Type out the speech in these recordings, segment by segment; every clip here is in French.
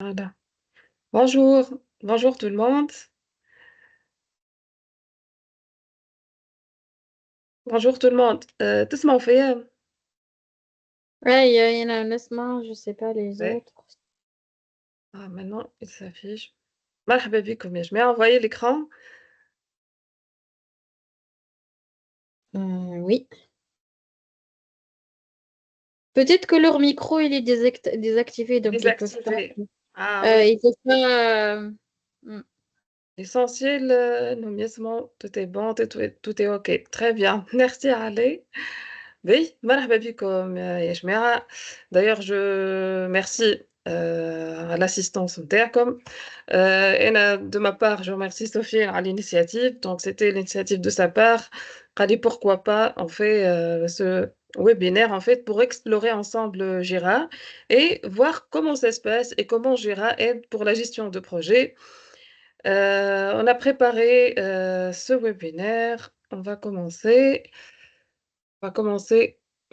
Voilà. Bonjour, bonjour tout le monde. Bonjour tout le monde. تسمعوا فيا؟ Ouais, il y en a un laissement, je sais pas les Ouais. autres. Ah, maintenant, il s'affiche. مرحبا بكم يا جماعة. Envoyez l'écran. Oui. Peut-être que leur micro, il est désactivé, donc ils peuvent pas. Désactivé. Ah oui. Ils peuvent pas. Hmm. L'essentiel, nous يسمعوا. Tout est bon, tout est OK. Très bien. Merci Ali. Oui, مرحبا بكم يا جماعة. D'ailleurs, je merci à l'assistance نتاعكم. De ma part, je remercie Sophie à l'initiative. Donc, c'était l'initiative de sa part. Elle dit pourquoi pas on fait ce webinaire en fait pour explorer ensemble Jira et voir comment ça se passe et comment Jira aide pour la gestion de projet. On a préparé ce webinaire. On va commencer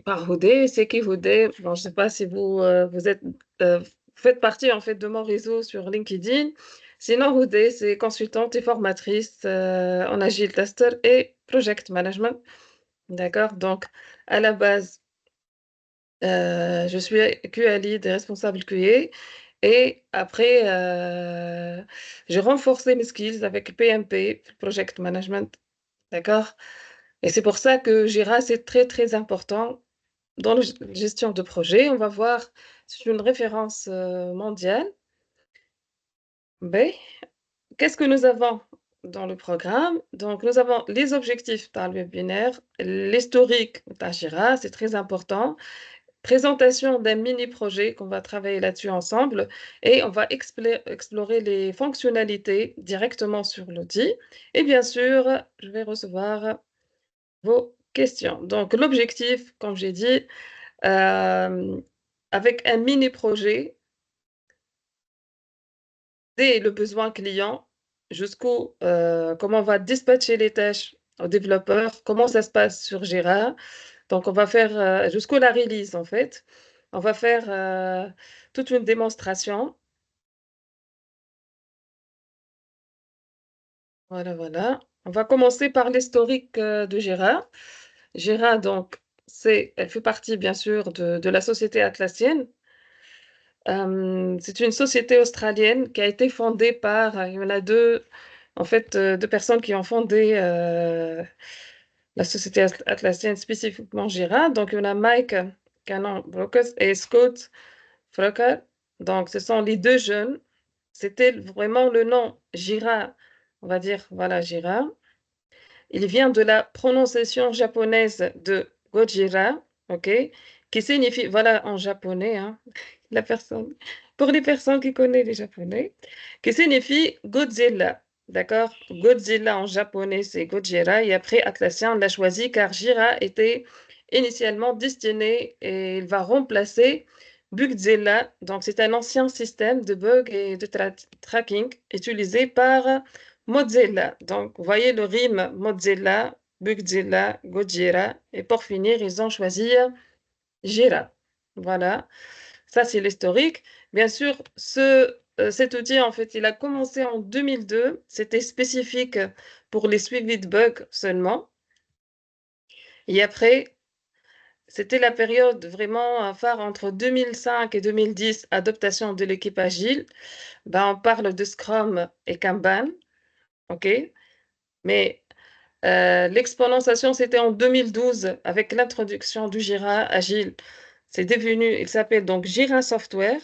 par Houdé. C'est qui Houdé? Bon, je ne sais pas si vous êtes, vous faites partie en fait de mon réseau sur LinkedIn. Sinon, Houdé, c'est consultante et formatrice en Agile Tester et Project Management. D'accord? Donc, à la base, je suis QA Lead et responsable QA. Et après, j'ai renforcé mes skills avec PMP, Project Management. D'accord? Et c'est pour ça que Jira, c'est très, très important dans la gestion de projet. On va voir, c'est une référence mondiale. Mais qu'est-ce que nous avons dans le programme? Donc, nous avons les objectifs dans le webinaire, l'historique d'Ajira, c'est très important. Présentation d'un mini-projet qu'on va travailler là-dessus ensemble et on va explorer les fonctionnalités directement sur l'outil. Et bien sûr, je vais recevoir vos questions. Donc, l'objectif, comme j'ai dit, avec un mini-projet, dès le besoin client jusqu'au comment on va dispatcher les tâches aux développeurs, comment ça se passe sur Jira. Donc, on va faire jusqu'au la release, en fait. On va faire toute une démonstration. Voilà, voilà. On va commencer par l'historique de Jira. Jira, donc, elle fait partie, bien sûr, de la société atlassienne. C'est une société australienne qui a été fondée par, il y en a deux, en fait, deux personnes qui ont fondé la société atlassienne, spécifiquement Jira. Donc, il y en a Mike Cannon Brokers et Scott Frucker. Donc, ce sont les deux jeunes. C'était vraiment le nom Jira, on va dire, voilà, Jira. Il vient de la prononciation japonaise de Gojira, ok, qui signifie, voilà, en japonais, hein, la personne, pour les personnes qui connaissent les japonais, qui signifie Godzilla, d'accord? Godzilla en japonais, c'est Gojira, et après Atlassian l'a choisi car Jira était initialement destiné et il va remplacer Bugzilla, donc c'est un ancien système de bug et de tracking utilisé par Mozilla. Donc, vous voyez le rime Mozilla, Bugzilla, Gojira, et pour finir, ils ont choisi Jira. Voilà. Ça, c'est l'historique. Bien sûr, cet outil, en fait, il a commencé en 2002. C'était spécifique pour les suivis de bugs seulement. Et après, c'était la période vraiment phare entre 2005 et 2010, adaptation de l'équipe agile. Ben, on parle de Scrum et Kanban, OK? Mais l'exponentiation, c'était en 2012 avec l'introduction du Jira Agile. C'est devenu, il s'appelle donc Jira Software.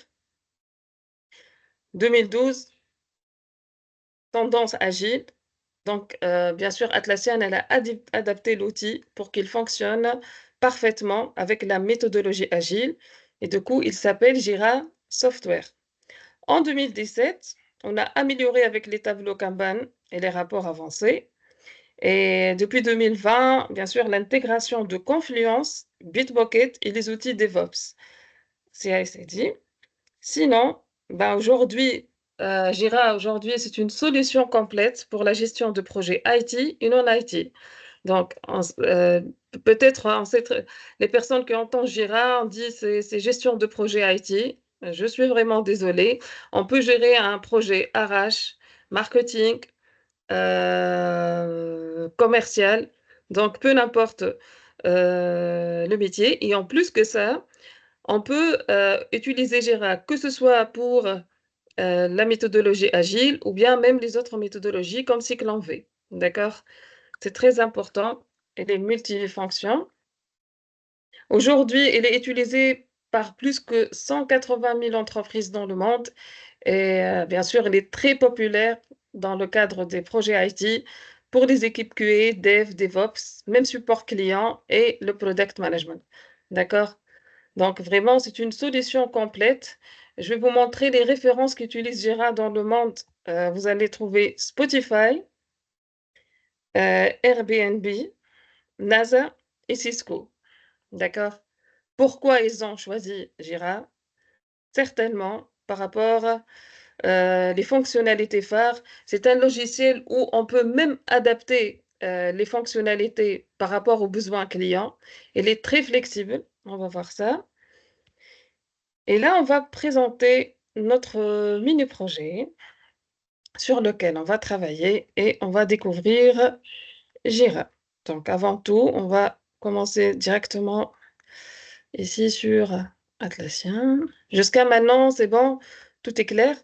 2012, tendance agile. Donc, bien sûr, Atlassian, elle a adapté l'outil pour qu'il fonctionne parfaitement avec la méthodologie agile. Et du coup, il s'appelle Jira Software. En 2017, on a amélioré avec les tableaux Kanban et les rapports avancés. Et depuis 2020, bien sûr, l'intégration de Confluence, Bitbucket et les outils DevOps, CI/CD. Sinon, ben aujourd'hui, Jira, aujourd'hui, c'est une solution complète pour la gestion de projets IT et non IT. Donc, peut-être les personnes qui entendent Jira, on dit c'est gestion de projet IT. Je suis vraiment désolée. On peut gérer un projet RH, marketing, commercial, donc peu n'importe le métier. Et en plus que ça, on peut utiliser Jira, que ce soit pour la méthodologie agile ou bien même les autres méthodologies comme cycle en V. D'accord? C'est très important. Elle est multifonction. Aujourd'hui, elle est utilisée par plus que 180 000 entreprises dans le monde et bien sûr, elle est très populaire dans le cadre des projets IT pour les équipes QA, Dev, DevOps, même support client et le product management. D'accord? Donc vraiment, c'est une solution complète. Je vais vous montrer les références qu'utilise Jira dans le monde. Vous allez trouver Spotify, Airbnb, NASA et Cisco. D'accord? Pourquoi ils ont choisi Jira? Certainement par rapport les fonctionnalités phares. C'est un logiciel où on peut même adapter les fonctionnalités par rapport aux besoins clients. Il est très flexible. On va voir ça. Et là, on va présenter notre mini-projet sur lequel on va travailler et on va découvrir Jira. Donc, avant tout, on va commencer directement ici sur Atlassian. Jusqu'à maintenant, c'est bon? Tout est clair?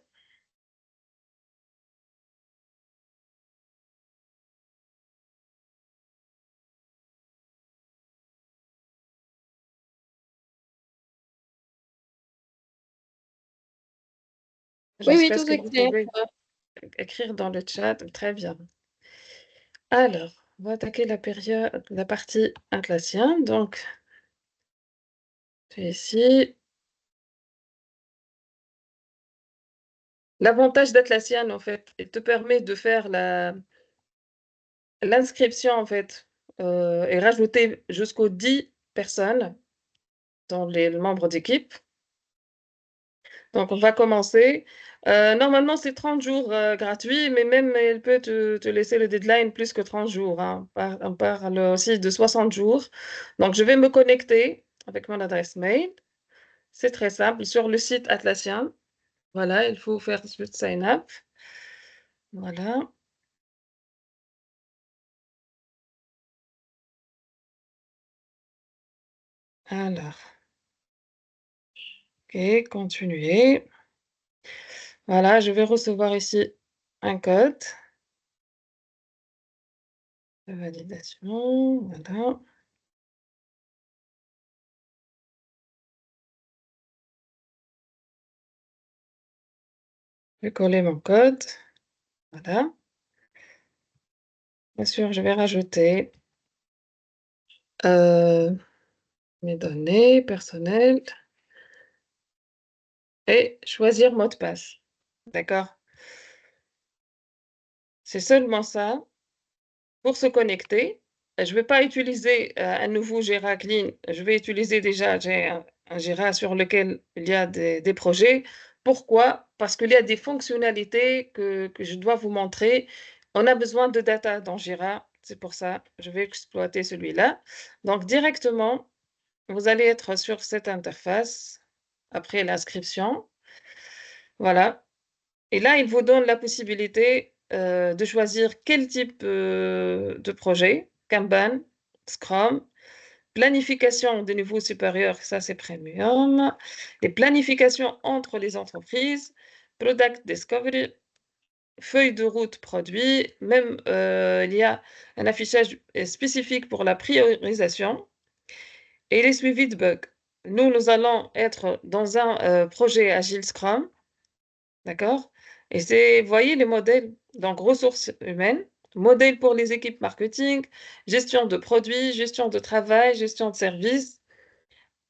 Oui, oui, J'espère tout que est vous clair. pouvez écrire dans le chat. Très bien. Alors, on va attaquer la partie Atlassian. Donc, tu es ici. L'avantage d'Atlassian, en fait, il te permet de faire l'inscription, en fait, et rajouter jusqu'aux 10 personnes dans les membres d'équipe. Donc, on va commencer. Normalement, c'est 30 jours gratuits, mais même, elle peut te laisser le deadline plus que 30 jours, hein. On parle aussi de 60 jours. Donc, je vais me connecter avec mon adresse mail. C'est très simple. Sur le site Atlassian, voilà, il faut faire le sign up. Voilà. Alors, OK, continuer. Voilà, je vais recevoir ici un code de validation. Voilà. Je vais coller mon code. Voilà. Bien sûr, je vais rajouter euh, mes données personnelles et choisir mot de passe. D'accord? C'est seulement ça. Pour se connecter, je ne vais pas utiliser un nouveau Jira Clean. Je vais utiliser déjà, j'ai un Jira sur lequel il y a des projets. Pourquoi? Parce qu'il y a des fonctionnalités que je dois vous montrer. On a besoin de data dans Jira. C'est pour ça je vais exploiter celui-là. Donc, directement, vous allez être sur cette interface après l'inscription. Voilà. Et là, il vous donne la possibilité de choisir quel type de projet, Kanban, Scrum, planification des niveaux supérieurs, ça c'est Premium, les planifications entre les entreprises, Product Discovery, feuille de route produit, même il y a un affichage spécifique pour la priorisation et les suivis de bugs. Nous allons être dans un projet Agile Scrum. D'accord? Et c'est, vous voyez les modèles, donc ressources humaines, modèle pour les équipes marketing, gestion de produits, gestion de travail, gestion de services,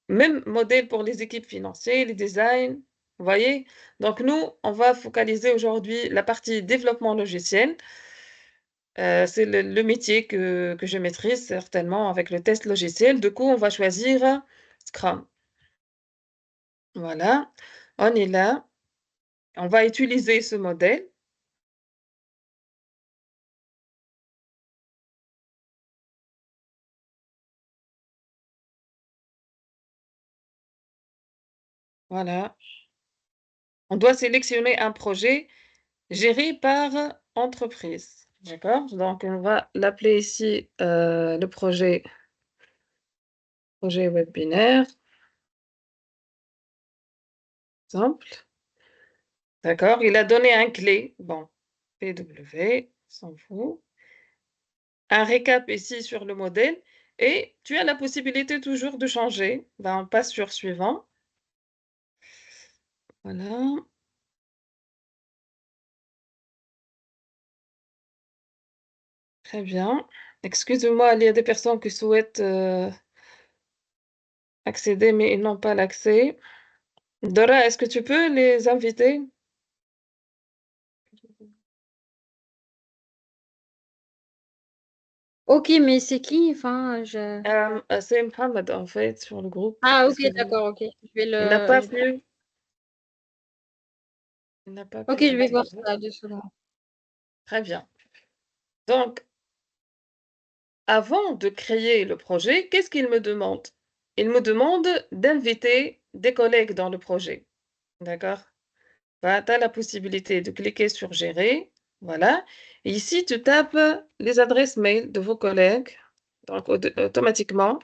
même modèle pour les équipes financières, les designs, vous voyez? Donc nous, on va focaliser aujourd'hui la partie développement logiciel. C'est le métier que je maîtrise certainement avec le test logiciel. Du coup, on va choisir Scrum. Voilà, on est là. On va utiliser ce modèle. Voilà. On doit sélectionner un projet géré par entreprise. D'accord? Donc, on va l'appeler ici le projet webinaire, exemple. D'accord? Il a donné un clé. Bon, PW, s'en fout. Un récap ici sur le modèle. Et tu as la possibilité toujours de changer. Ben, on passe sur suivant. Voilà. Très bien. Excusez-moi, il y a des personnes qui souhaitent accéder, mais ils n'ont pas l'accès. Dora, est-ce que tu peux les inviter? Ok, mais c'est qui? Enfin, C'est Mohamed, en fait, sur le groupe. Ah, ok, Excusez-moi. d'accord, ok. Il n'a pas pu. Il n'a pas Ok, pu je vais voir accéder. ça 2 secondes. Très bien. Donc, avant de créer le projet, qu'est-ce qu'il me demande? Il me demande d'inviter des collègues dans le projet. D'accord? Bah, tu as la possibilité de cliquer sur Gérer. Voilà. Et ici, tu tapes les adresses mail de vos collègues. Donc, automatiquement,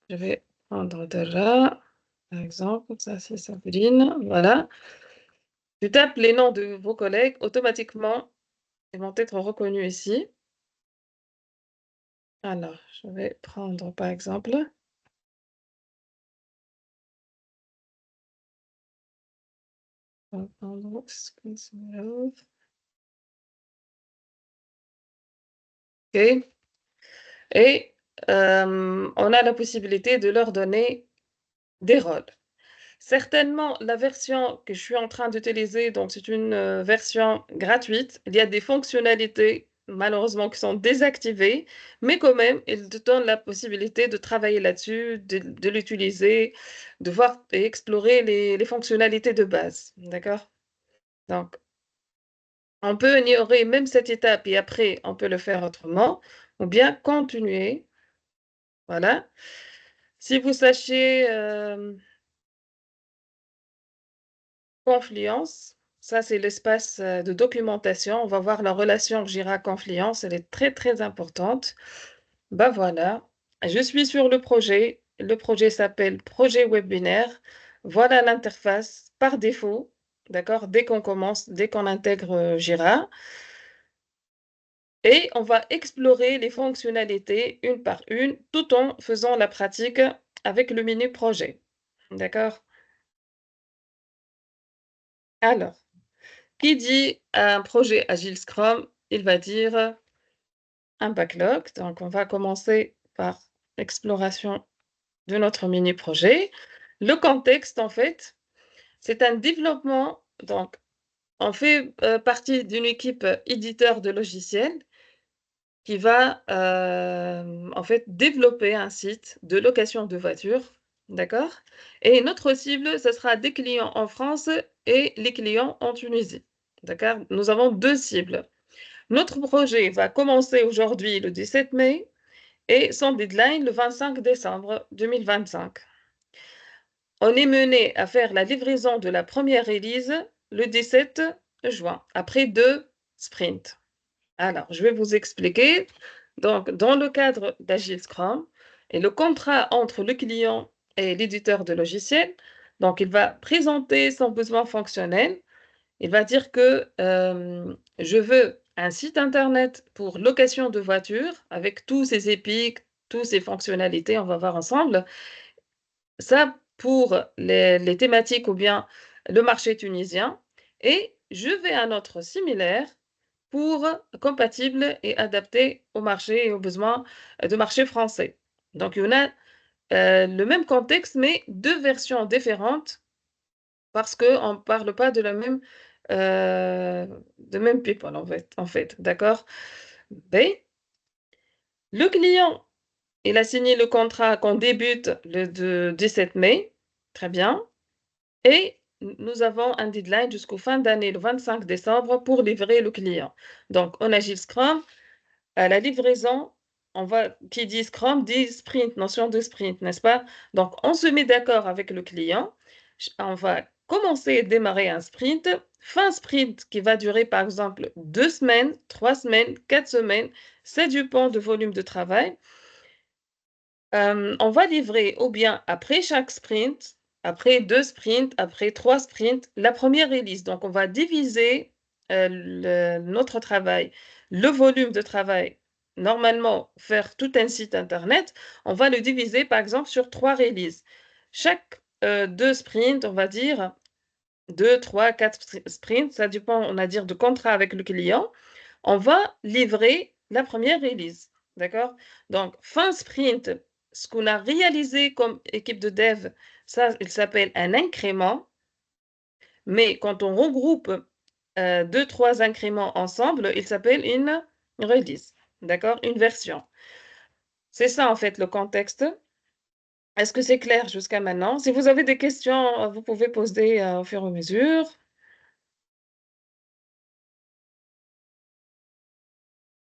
je vais prendre déjà, par exemple, ça c'est Sabine. Voilà. Tu tapes les noms de vos collègues, automatiquement, ils vont être reconnus ici. Alors, je vais prendre par exemple. Pardon, excuse-moi. OK. Et on a la possibilité de leur donner des rôles. Certainement, la version que je suis en train d'utiliser, donc c'est une version gratuite. Il y a des fonctionnalités, malheureusement, qui sont désactivées, mais quand même, il te donne la possibilité de travailler là-dessus, de l'utiliser, de voir et explorer les fonctionnalités de base. D'accord? Donc, on peut ignorer même cette étape et après, on peut le faire autrement, ou bien continuer. Voilà. Si vous sachez Confluence, ça c'est l'espace de documentation. On va voir la relation Jira-Confluence, elle est très très importante. Ben voilà, je suis sur le projet. Le projet s'appelle Projet Webinaire. Voilà l'interface par défaut, d'accord, dès qu'on commence, dès qu'on intègre Jira. Et on va explorer les fonctionnalités une par une, tout en faisant la pratique avec le menu projet. D'accord? Alors, qui dit un projet Agile Scrum, il va dire un backlog. Donc, on va commencer par l'exploration de notre mini-projet. Le contexte, en fait, c'est un développement. Donc, on fait partie d'une équipe éditeur de logiciels qui va en fait développer un site de location de voitures. D'accord? Et notre cible, ce sera des clients en France et les clients en Tunisie. D'accord? Nous avons deux cibles. Notre projet va commencer aujourd'hui le 17 mai et son deadline le 25 décembre 2025. On est mené à faire la livraison de la première release le 17 juin, après 2 sprints. Alors, je vais vous expliquer. Donc, dans le cadre d'Agile Scrum et le contrat entre le client et l'éditeur de logiciel, donc il va présenter son besoin fonctionnel. Il va dire que je veux un site internet pour location de voitures avec tous ses épiques, toutes ses fonctionnalités, on va voir ensemble. Ça pour les thématiques ou bien le marché tunisien. Et je vais à un autre similaire pour compatible et adapté au marché et aux besoins de marché français. Donc, il y en a le même contexte, mais deux versions différentes parce qu'on ne parle pas de même people, en fait, d'accord? B, le client, il a signé le contrat qu'on débute le 17 mai, très bien, et nous avons un deadline jusqu'au fin d'année, le 25 décembre, pour livrer le client. Donc, on agit Scrum, à la livraison, qui dit Scrum dit sprint, notion de sprint, n'est-ce pas? Donc, on se met d'accord avec le client, on va commencer et démarrer un sprint. Fin sprint qui va durer par exemple 2 semaines, 3 semaines, 4 semaines. Ça dépend du volume de travail. On va livrer ou bien après chaque sprint, après 2 sprints, après 3 sprints, la première release. Donc, on va diviser notre travail, le volume de travail. Normalement, faire tout un site internet, on va le diviser par exemple sur 3 releases. Chaque 2 sprints, on va dire 2, 3, 4 sprints, ça dépend, on va dire, de contrat avec le client. On va livrer la première release. D'accord? Donc, fin sprint, ce qu'on a réalisé comme équipe de dev, ça, il s'appelle un incrément. Mais quand on regroupe 2, 3 incréments ensemble, il s'appelle une release. D'accord? Une version. C'est ça, en fait, le contexte. Est-ce que c'est clair jusqu'à maintenant? Si vous avez des questions, vous pouvez poser au fur et à mesure.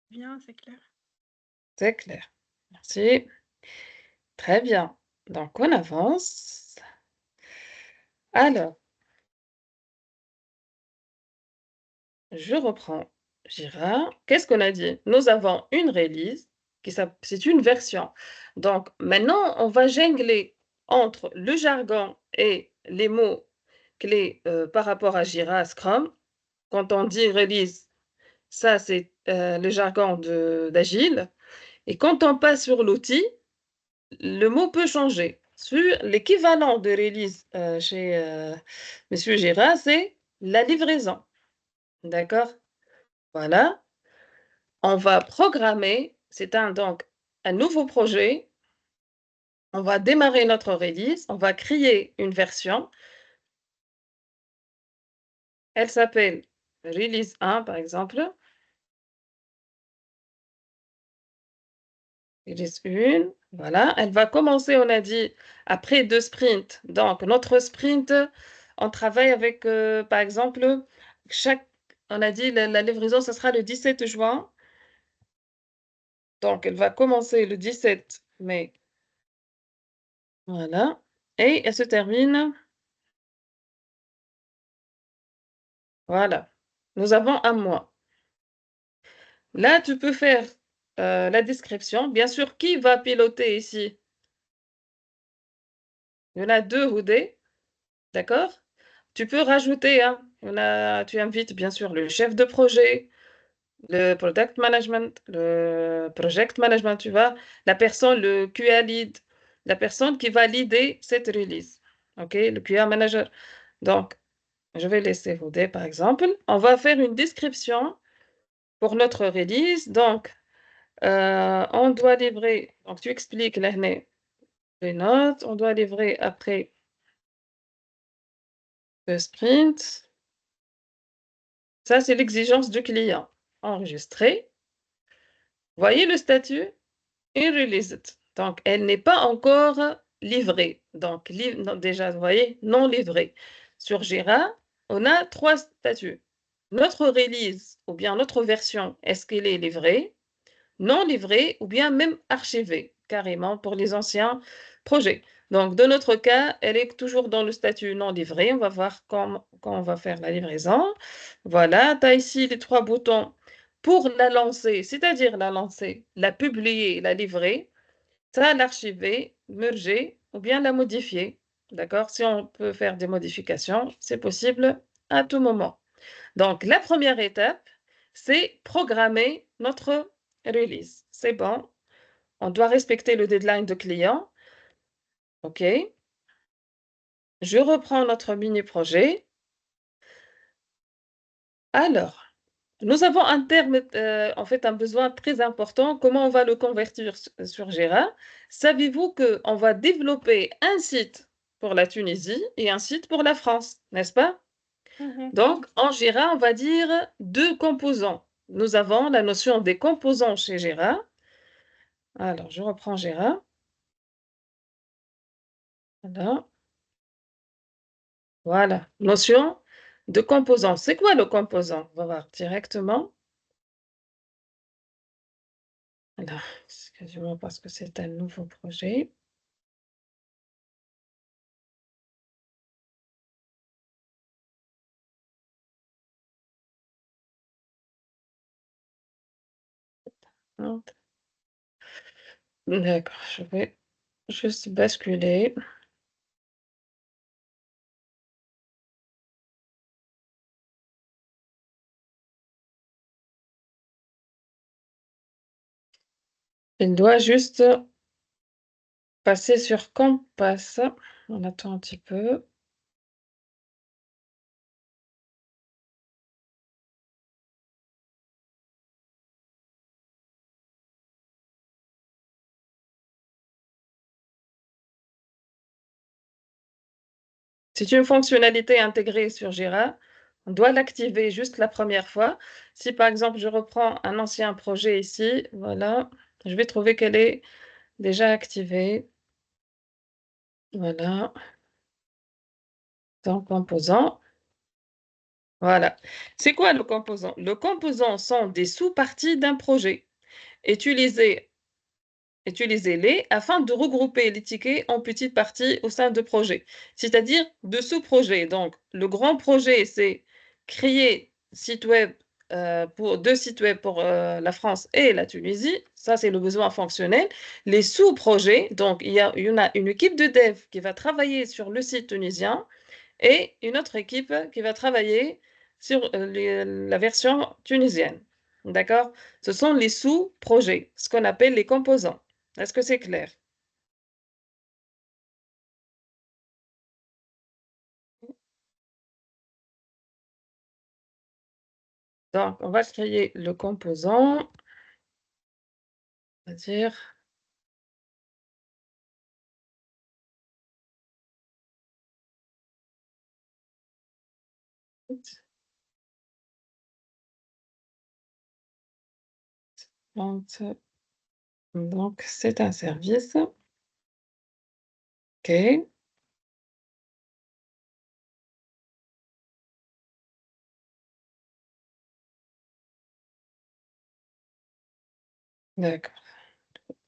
Bien, c'est clair. C'est clair. Merci. Très bien. Donc, on avance. Alors, je reprends Jira. Qu'est-ce qu'on a dit? Nous avons une release, c'est une version. Donc, maintenant, on va jongler entre le jargon et les mots clés par rapport à Jira, Scrum. Quand on dit release, ça, c'est le jargon d'Agile. Et quand on passe sur l'outil, le mot peut changer. Sur l'équivalent de release chez Monsieur Gérard, c'est la livraison. D'accord? Voilà. On va programmer, donc un nouveau projet. On va démarrer notre release. On va créer une version. Elle s'appelle release 1, par exemple. Release 1. Voilà. Elle va commencer, on a dit, après 2 sprints. Donc, notre sprint, on travaille avec, par exemple, on a dit la livraison, ce sera le 17 juin. Donc, elle va commencer le 17 mai. Voilà. Et elle se termine. Voilà. Nous avons un mois. Là, tu peux faire la description. Bien sûr, qui va piloter ici? Il y en a 2 Houdé. D'accord? Tu peux rajouter, hein, tu invites bien sûr le chef de projet, le product management, le project management, tu vois, la personne, le QA lead, la personne qui va leader cette release. OK, le QA manager. Donc, je vais laisser Houdé par exemple. On va faire une description pour notre release. Donc, on doit livrer, donc tu expliques les notes, on doit livrer après le sprint. Ça, c'est l'exigence du client. Enregistré. Voyez le statut? Unreleased. Donc, elle n'est pas encore livrée. Donc, non, déjà, vous voyez, non livrée. Sur Jira, on a 3 statuts. Notre release, ou bien notre version, est-ce qu'elle est livrée? Non livrée, ou bien même archivée, carrément, pour les anciens projets. Donc, dans notre cas, elle est toujours dans le statut non livré. On va voir quand on va faire la livraison. Voilà, tu as ici les 3 boutons pour la lancer, c'est-à-dire la lancer, la publier, la livrer, ça, l'archiver, merger ou bien la modifier. D'accord? Si on peut faire des modifications, c'est possible à tout moment. Donc, la première étape, c'est programmer notre release. C'est bon. On doit respecter le deadline de client. OK. Je reprends notre mini-projet. Alors, nous avons un terme, en fait, un besoin très important. Comment on va le convertir sur Jira? Savez-vous qu'on va développer un site pour la Tunisie et un site pour la France, n'est-ce pas? Donc, en Jira, on va dire 2 composants. Nous avons la notion des composants chez Jira. Alors, je reprends Jira. Voilà. Voilà. Notion de composant. C'est quoi le composant? On va voir directement. Alors, excusez-moi parce que c'est un nouveau projet. D'accord, je vais juste basculer. Il doit juste passer sur Compass. On attend un petit peu. C'est une fonctionnalité intégrée sur Jira. On doit l'activer juste la première fois. Si par exemple, je reprends un ancien projet ici, voilà, je vais trouver qu'elle est déjà activée. Voilà, dans composant. Voilà. C'est quoi le composant? Le composant sont des sous-parties d'un projet. Utilisez Utilisez-les afin de regrouper les tickets en petites parties au sein de projets, c'est-à-dire de sous-projets. Donc, le grand projet, c'est créer site web pour deux sites web pour la France et la Tunisie. Ça, c'est le besoin fonctionnel. Les sous-projets, donc il y en a une équipe de dev qui va travailler sur le site tunisien et une autre équipe qui va travailler sur la version tunisienne. D'accord? Ce sont les sous-projets, ce qu'on appelle les composants. Est-ce que c'est clair? Donc, on va créer le composant, c'est-à-dire, donc c'est un service. OK, d'accord.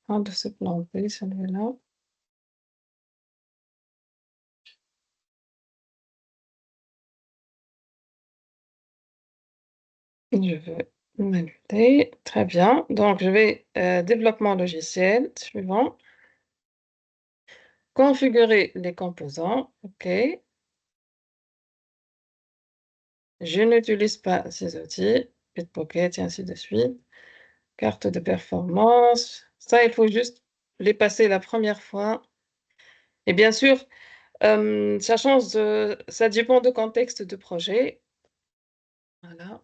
Un de se planter, celui-là. Je vais m'annuler. Très bien. Donc, je vais développement logiciel, suivant. Configurer les composants. OK. Je n'utilise pas ces outils. Bitbucket et ainsi de suite. Carte de performance. Ça, il faut juste les passer la première fois. Et bien sûr, ça change ça dépend du contexte de projet. Voilà,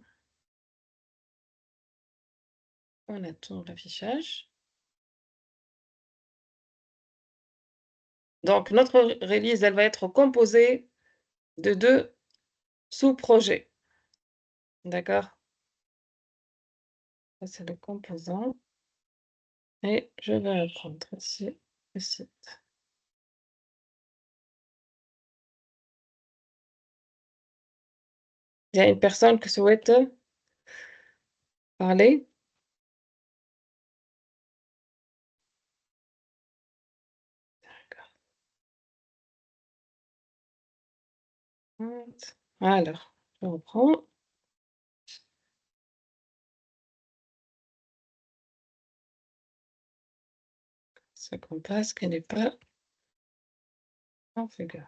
on attend l'affichage. Donc notre release, elle va être composée de 2 sous-projets. D'accord? Ça, c'est le composant et je vais reprendre ici le site. Il y a une personne qui souhaite parler? D'accord. Alors, je reprends. Ce Compass qui n'est pas configuré.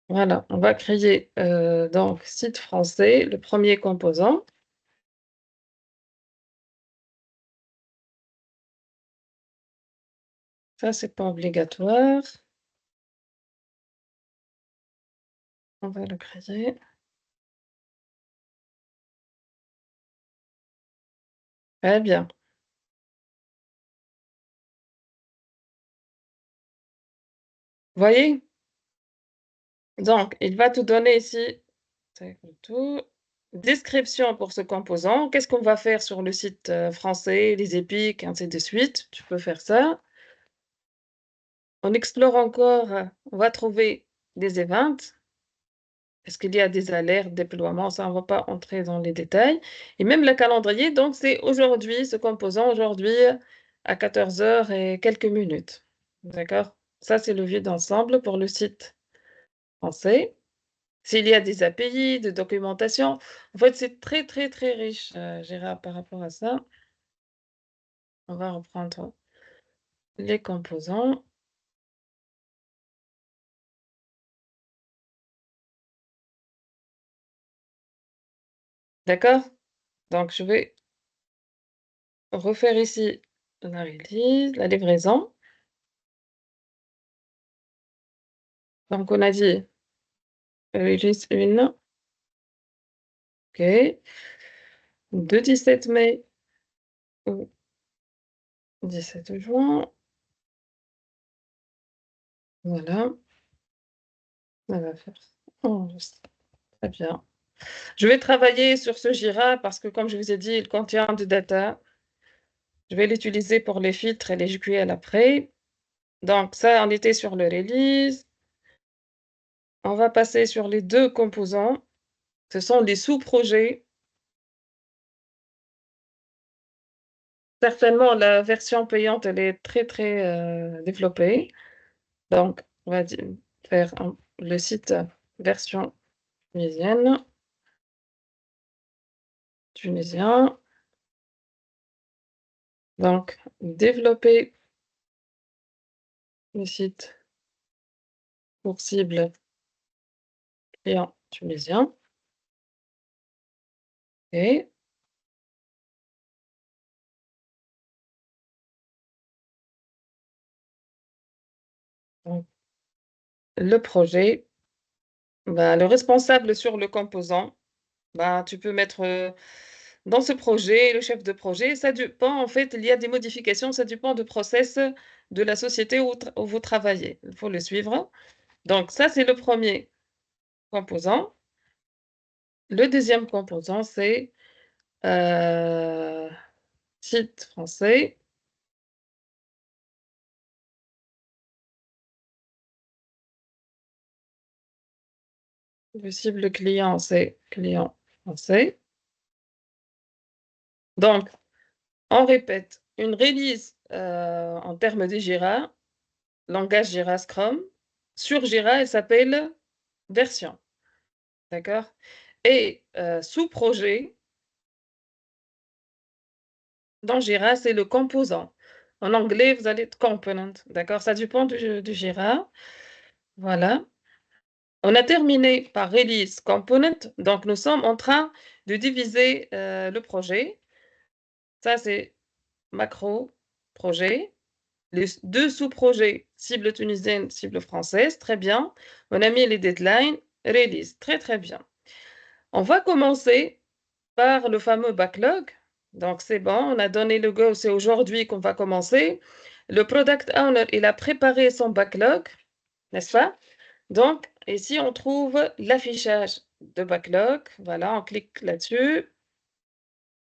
Voilà, on va créer donc site français, le premier composant. Ça, c'est pas obligatoire. On va le créer. Très bien. Vous voyez? Donc, il va te donner ici tac, tout, description pour ce composant. Qu'est-ce qu'on va faire sur le site français, les épiques, ainsi de suite. Tu peux faire ça. On explore encore, on va trouver des events. Est-ce qu'il y a des alertes, déploiements? Ça, on ne va pas entrer dans les détails. Et même le calendrier, donc c'est aujourd'hui, ce composant, aujourd'hui à 14 h et quelques minutes. D'accord? Ça, c'est le vue d'ensemble pour le site français. S'il y a des API, de documentation, en fait, c'est très, très, très riche, Jira par rapport à ça. On va reprendre les composants. D'accord? Donc, je vais refaire ici la release, la livraison. Donc, on a dit release 1, OK, de 17 mai au 17 juin. Voilà, ça va faire enregistrer. Très bien. Je vais travailler sur ce Jira parce que, comme je vous ai dit, il contient du data. Je vais l'utiliser pour les filtres et les GQL après. Donc ça, on était sur le release. On va passer sur les 2 composants. Ce sont les sous-projets. Certainement, la version payante, elle est très, très, développée. Donc, on va faire le site version tunisienne. Tunisien. Donc, développer le site pour cible client tunisien. Et donc, le projet, bah, le responsable sur le composant, bah, tu peux mettre, dans ce projet, le chef de projet. Ça dépend, en fait, il y a des modifications, ça dépend du process de la société où vous travaillez. Il faut le suivre. Donc ça, c'est le premier composant. Le deuxième composant, c'est, site français. Le cible client, c'est client français. Donc, on répète, une release, en termes de Jira, langage Jira Scrum, sur Jira, elle s'appelle version. D'accord? Et sous-projet, dans Jira, c'est le composant. En anglais, vous allez component. D'accord? Ça dépend du Jira. Voilà. On a terminé par release component. Donc, nous sommes en train de diviser le projet. Ça, c'est macro, projet. Les 2 sous-projets, cible tunisienne, cible française. Très bien. On a mis les deadlines, release. Très, très bien. On va commencer par le fameux backlog. Donc, c'est bon, on a donné le go, c'est aujourd'hui qu'on va commencer. Le product owner, il a préparé son backlog, n'est-ce pas? Donc, ici, on trouve l'affichage de backlog. Voilà, on clique là-dessus.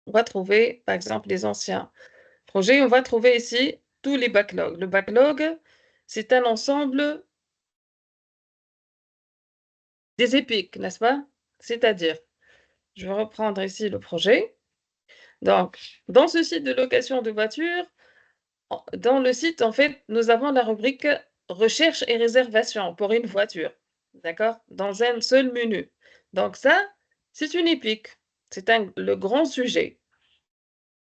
On va trouver, par exemple, les anciens projets. On va trouver ici tous les backlogs. Le backlog, c'est un ensemble des épiques, n'est-ce pas? C'est-à-dire, je vais reprendre ici le projet. Donc, dans ce site de location de voitures, dans le site, en fait, nous avons la rubrique recherche et réservation pour une voiture. D'accord? Dans un seul menu. Donc ça, c'est une épique. C'est le grand sujet.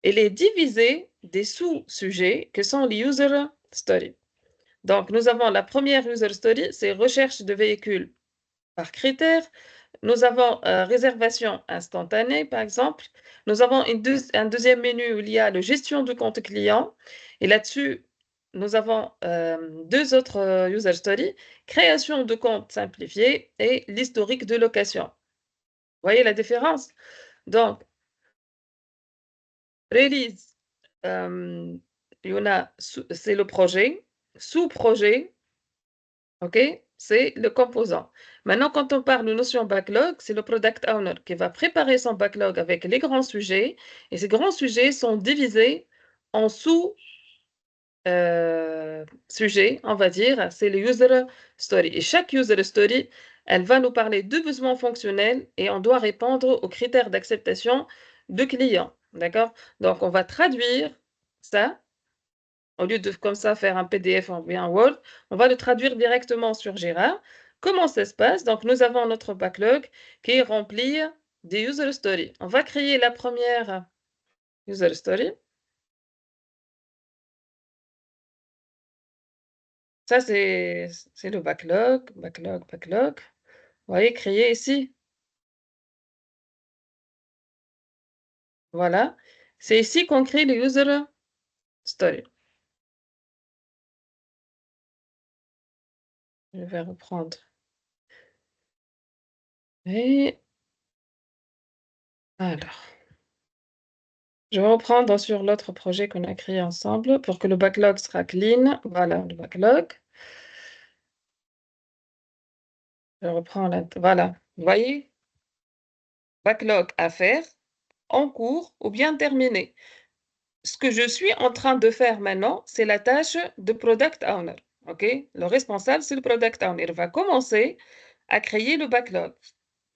Elle est divisée des sous-sujets que sont les user stories. Donc, nous avons la première user story, c'est recherche de véhicules par critères. Nous avons réservation instantanée, par exemple. Nous avons un deuxième menu où il y a la gestion du compte client. Et là-dessus, nous avons 2 autres user stories, création de compte simplifié et l'historique de location. Vous voyez la différence? Donc, release, il y en a, c'est le projet. Sous-projet, OK? C'est le composant. Maintenant, quand on parle de notion backlog, c'est le product owner qui va préparer son backlog avec les grands sujets. Et ces grands sujets sont divisés en sous-sujets, on va dire. C'est le user story. Et chaque user story, elle va nous parler de besoins fonctionnels et on doit répondre aux critères d'acceptation de clients. D'accord? Donc, on va traduire ça. Au lieu de comme ça faire un PDF ou bien un Word, on va le traduire directement sur Jira comment ça se passe? Donc, nous avons notre backlog qui est rempli des user stories. On va créer la première user story. Ça, c'est le backlog, backlog, backlog. Vous voyez, créer ici. Voilà. C'est ici qu'on crée les user stories. Je vais reprendre. Et alors, je vais reprendre sur l'autre projet qu'on a créé ensemble pour que le backlog sera clean. Voilà, le backlog. Je reprends la... Voilà. Vous voyez? Backlog à faire, en cours ou bien terminé. Ce que je suis en train de faire maintenant, c'est la tâche de product owner. OK? Le responsable, c'est le product owner. Il va commencer à créer le backlog.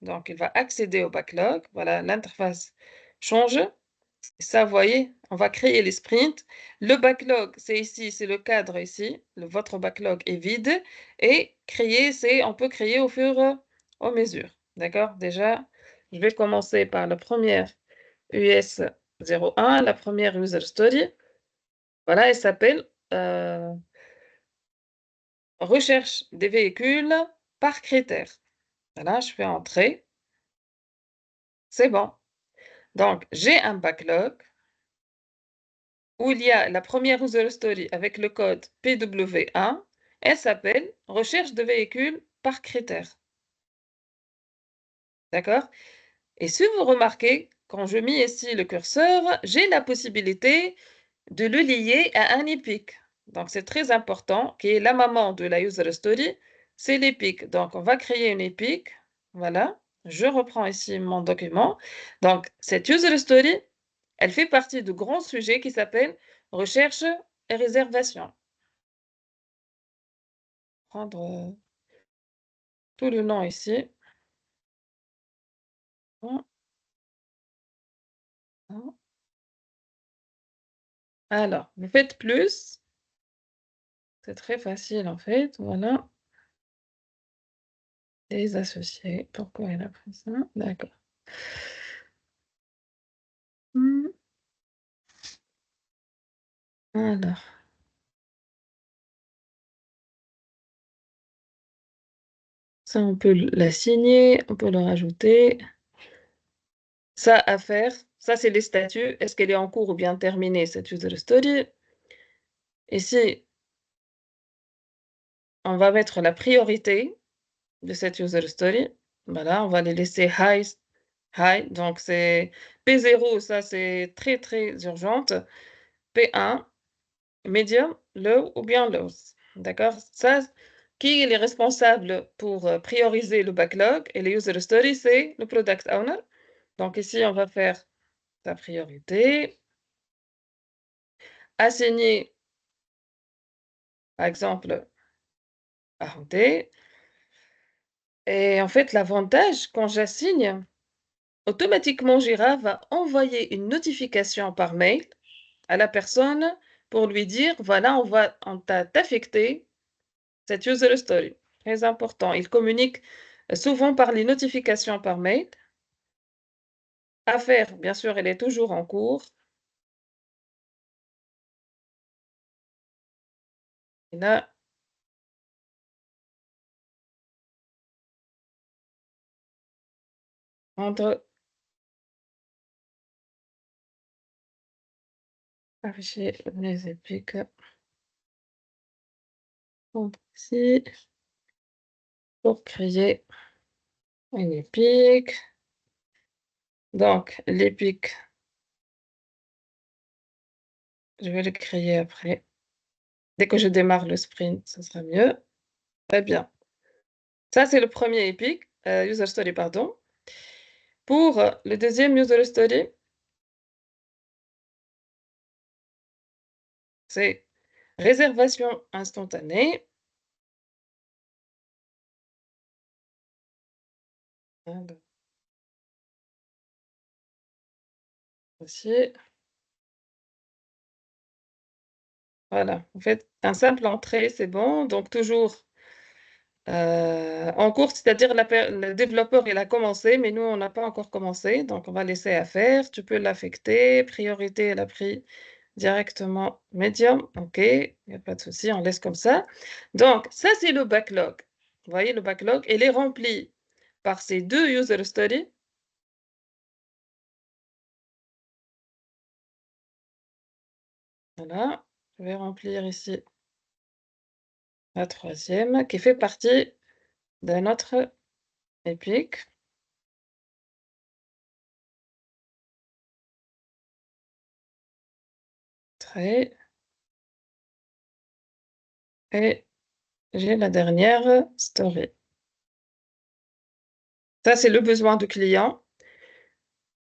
Donc, il va accéder au backlog. Voilà, l'interface change. Ça, vous voyez, on va créer les sprints. Le backlog, c'est ici, c'est le cadre ici. Votre backlog est vide. Et créer, c'est, on peut créer au fur et à mesure. D'accord? Déjà, je vais commencer par la première US 01, la première user story. Voilà, elle s'appelle recherche des véhicules par critère. Voilà, je fais entrer. C'est bon. Donc, j'ai un backlog où il y a la première user story avec le code PW1. Elle s'appelle recherche de véhicules par critère. D'accord? Et si vous remarquez, quand je mets ici le curseur, j'ai la possibilité de le lier à un epic. Donc, c'est très important, qui est la maman de la user story, c'est l'epic. Donc, on va créer une epic. Voilà. Je reprends ici mon document. Donc, cette user story, elle fait partie du grand sujet qui s'appelle recherche et réservation. Prendre tout le nom ici. Hum, hum. Alors, vous faites plus. C'est très facile en fait. Voilà. Les associés. Pourquoi elle a pris ça? D'accord. Hum. Alors. Ça, on peut l'assigner, on peut le rajouter. Ça, à faire. Ça, c'est les statuts. Est-ce qu'elle est en cours ou bien terminée, cette user story? Ici, on va mettre la priorité de cette user story. Voilà, on va les laisser high, high. Donc, c'est P0, ça, c'est très, très urgente. P1, medium, low ou bien low. D'accord? Ça, qui est responsable pour prioriser le backlog et les user stories, c'est le product owner. Donc ici, on va faire sa priorité, assigner, par exemple, à D. Et en fait, l'avantage, quand j'assigne, automatiquement, Jira va envoyer une notification par mail à la personne pour lui dire, voilà, on t'a affecté cette user story. Très important. Il communique souvent par les notifications par mail. À faire, bien sûr, elle est toujours en cours. Et là, entre afficher les épiques. Ici, pour créer une épique. Donc, l'épique, je vais le créer après. Dès que je démarre le sprint, ce sera mieux. Très bien. Ça, c'est le premier épique, user story, pardon. Pour le deuxième user story, c'est réservation instantanée. Alors, aussi. Voilà, en fait, un simple entrée, c'est bon. Donc, toujours en cours, c'est-à-dire le développeur, il a commencé, mais nous, on n'a pas encore commencé. Donc, on va laisser à faire. Tu peux l'affecter. Priorité, elle a pris directement médium. OK, il n'y a pas de souci, on laisse comme ça. Donc, ça, c'est le backlog. Vous voyez, le backlog, il est rempli par ces deux user stories. Voilà, je vais remplir ici la troisième qui fait partie de notre Epic. Très. Et j'ai la dernière story. Ça, c'est le besoin du client.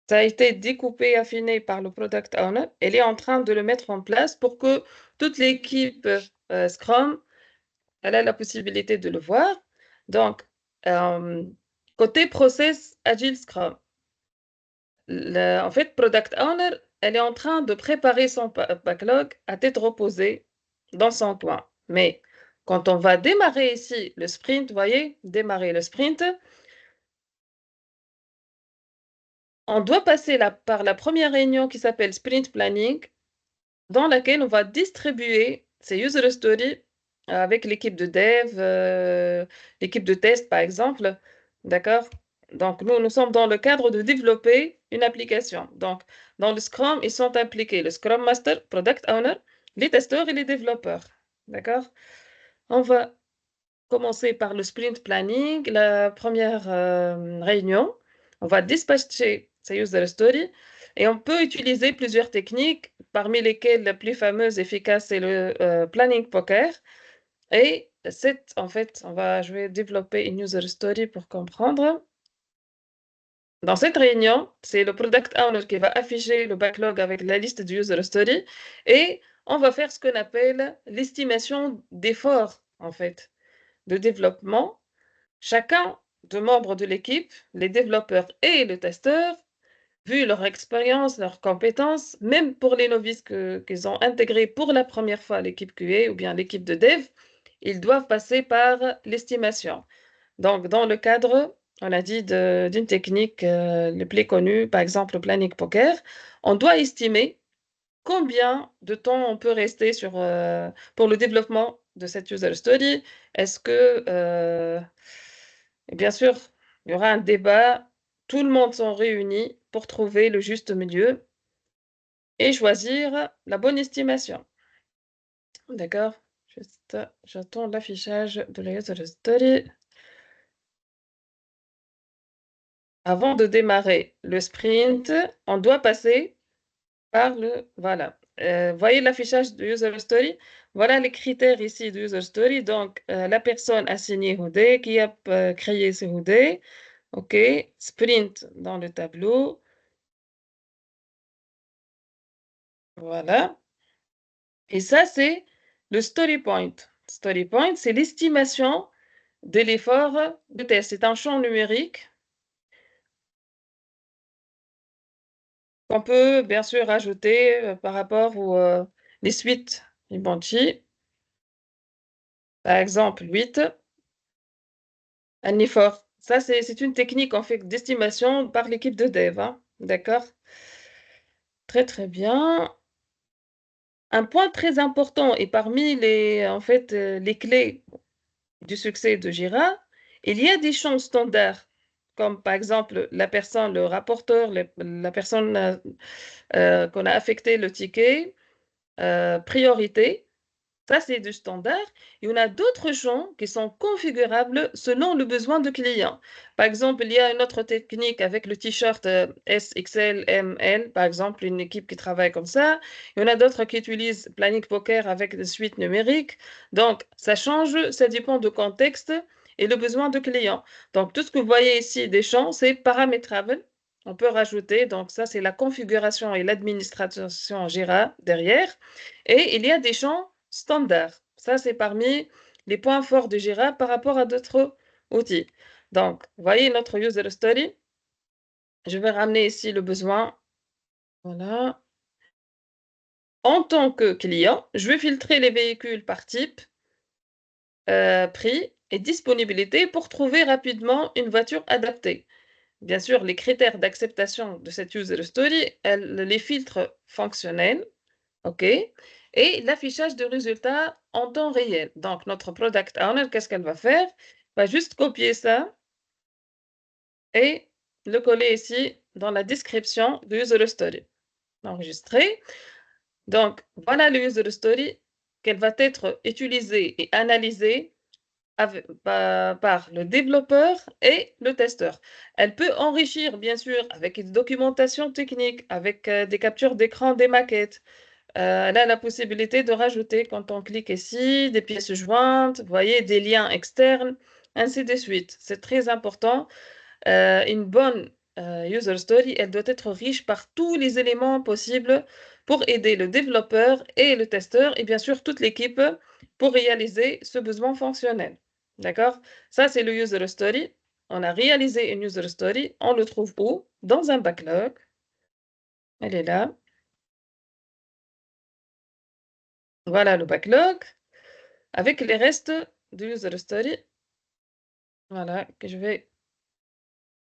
Ça a été découpé, affiné par le product owner. Elle est en train de le mettre en place pour que toute l'équipe Scrum, elle a la possibilité de le voir. Donc, côté process Agile Scrum, en fait, Product Owner, elle est en train de préparer son backlog à tête reposée dans son coin. Mais quand on va démarrer ici le sprint, vous voyez, démarrer le sprint, on doit passer par la première réunion qui s'appelle Sprint Planning, dans laquelle on va distribuer ces user stories avec l'équipe de dev, l'équipe de test, par exemple. D'accord? Donc, nous sommes dans le cadre de développer une application. Donc, dans le Scrum, ils sont impliqués le Scrum Master, Product Owner, les testeurs et les développeurs. D'accord? On va commencer par le sprint planning, la première réunion. On va dispatcher ces user stories et on peut utiliser plusieurs techniques, parmi lesquelles la plus fameuse, efficace, c'est le planning poker. Et en fait, je vais développer une user story pour comprendre. Dans cette réunion, c'est le product owner qui va afficher le backlog avec la liste du user story et on va faire ce qu'on appelle l'estimation d'effort, en fait, de développement. Chacun des membres de l'équipe, les développeurs et le testeur, vu leur expérience, leurs compétences, même pour les novices qu'ils ont intégrés pour la première fois l'équipe QA ou bien l'équipe de dev, ils doivent passer par l'estimation. Donc, dans le cadre, on a dit d'une technique le plus connue, par exemple le planning poker, on doit estimer combien de temps on peut rester pour le développement de cette user story. Est-ce que, et bien sûr, il y aura un débat, tout le monde s'en réunit pour trouver le juste milieu et choisir la bonne estimation. D'accord? Juste, j'attends l'affichage de la user story. Avant de démarrer le sprint, on doit passer par voilà. Voyez l'affichage de user story. Voilà les critères ici de user story. Donc, la personne assignée Houdé, qui a créé ce Houdé. OK. Sprint dans le tableau. Voilà. Et ça, c'est le story point. Story point, c'est l'estimation de l'effort de test. C'est un champ numérique qu'on peut bien sûr ajouter par rapport aux les suites Ibanchi. Par exemple, 8, un effort. Ça, c'est une technique en fait d'estimation par l'équipe de dev. Hein. D'accord? Très, très bien. Un point très important et parmi en fait, les clés du succès de Jira, il y a des champs standards, comme par exemple la personne, le rapporteur, la personne qu'on a affecté le ticket, priorité. Ça, c'est du standard. Et on a d'autres champs qui sont configurables selon le besoin du client. Par exemple, il y a une autre technique avec le t-shirt S, XL, M, L, par exemple, une équipe qui travaille comme ça. Il y en a d'autres qui utilisent Planning Poker avec des suites numériques. Donc, ça change, ça dépend du contexte et le besoin du client. Donc, tout ce que vous voyez ici des champs, c'est paramétrable. On peut rajouter, donc ça, c'est la configuration et l'administration Jira derrière. Et il y a des champs standard. Ça, c'est parmi les points forts de Jira par rapport à d'autres outils. Donc, vous voyez notre user story. Je vais ramener ici le besoin. Voilà. En tant que client, je vais filtrer les véhicules par type. prix et disponibilité pour trouver rapidement une voiture adaptée. Bien sûr, les critères d'acceptation de cette user story, les filtres fonctionnels, OK, et l'affichage de résultats en temps réel. Donc, notre product owner, qu'est-ce qu'elle va faire? Va juste copier ça et le coller ici dans la description de user story. Enregistrer. Donc, voilà le user story qu'elle va être utilisée et analysée par le développeur et le testeur. Elle peut enrichir, bien sûr, avec une documentation technique, avec des captures d'écran, des maquettes. Elle a la possibilité de rajouter, quand on clique ici, des pièces jointes, vous voyez, des liens externes, ainsi de suite. C'est très important. Une bonne user story, elle doit être riche par tous les éléments possibles pour aider le développeur et le testeur et bien sûr toute l'équipe pour réaliser ce besoin fonctionnel. D'accord? Ça, c'est le user story. On a réalisé une user story. On le trouve où? Dans un backlog. Elle est là. Voilà le backlog avec les restes de user story. Voilà, que je vais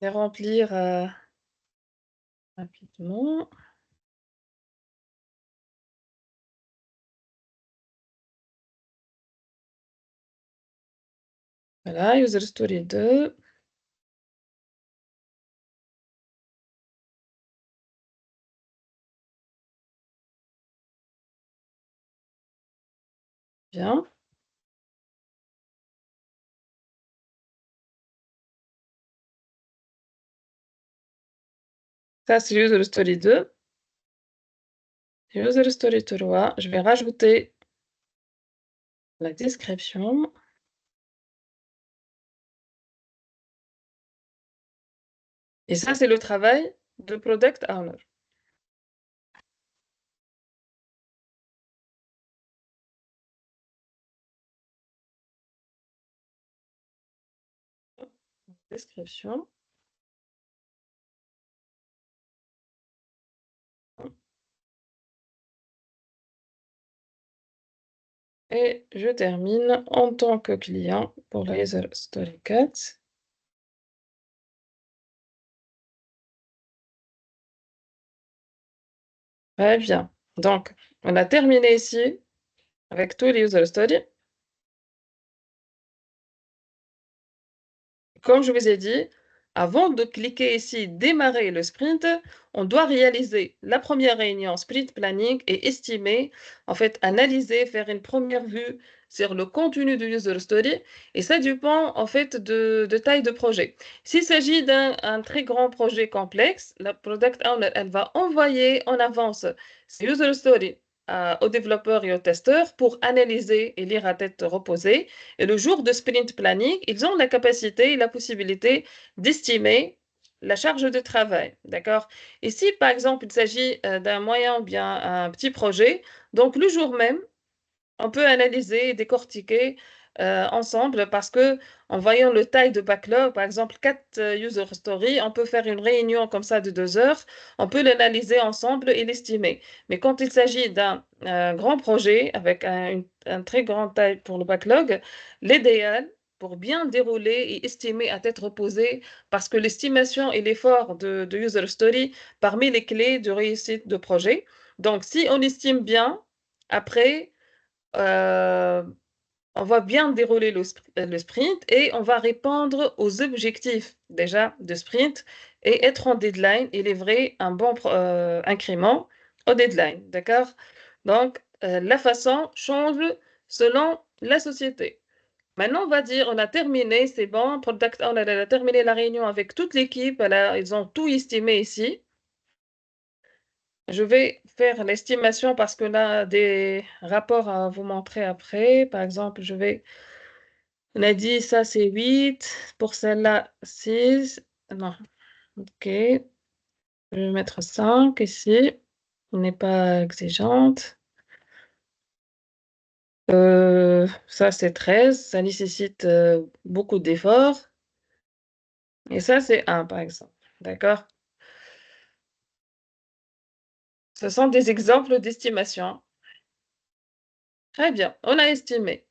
les remplir rapidement. Voilà, user story 2. Bien. Ça, c'est user story 2. User story 3. Je vais rajouter la description. Et ça, c'est le travail de product owner. Description. Et je termine en tant que client pour la user story 4. Très bien. Donc, on a terminé ici avec tous les user stories. Comme je vous ai dit, avant de cliquer ici démarrer le sprint, on doit réaliser la première réunion sprint planning et estimer, en fait, analyser, faire une première vue sur le contenu de user story. Et ça dépend, en fait, de taille de projet. S'il s'agit d'un très grand projet complexe, la product owner, elle va envoyer en avance ces user story aux développeurs et aux testeurs pour analyser et lire à tête reposée. Et le jour de sprint planning, ils ont la capacité et la possibilité d'estimer la charge de travail. D'accord? Et si, par exemple, il s'agit d'un moyen ou bien un petit projet, donc le jour même, on peut analyser et décortiquer ensemble parce que en voyant le taille de backlog, par exemple 4 user stories, on peut faire une réunion comme ça de 2 heures, on peut l'analyser ensemble et l'estimer. Mais quand il s'agit d'un grand projet avec un très grand taille pour le backlog, l'idéal pour bien dérouler et estimer à tête reposée, parce que l'estimation et l'effort de user story parmi les clés de réussite de projet. Donc, si on estime bien, après, euh, on va bien dérouler le sprint et on va répondre aux objectifs déjà de sprint et être en deadline et livrer un bon incrément au deadline. D'accord? Donc, la façon change selon la société. Maintenant, on va dire, on a terminé, c'est bon, Product Owner, elle a terminé la réunion avec toute l'équipe, ils ont tout estimé ici. Je vais faire l'estimation parce qu'on a des rapports à vous montrer après. Par exemple, on a dit ça c'est 8, pour celle-là 6. Non, ok. Je vais mettre 5 ici. On n'est pas exigeante. Ça c'est 13, ça nécessite beaucoup d'efforts. Et ça c'est 1 par exemple. D'accord? Ce sont des exemples d'estimation. Très bien, on a estimé.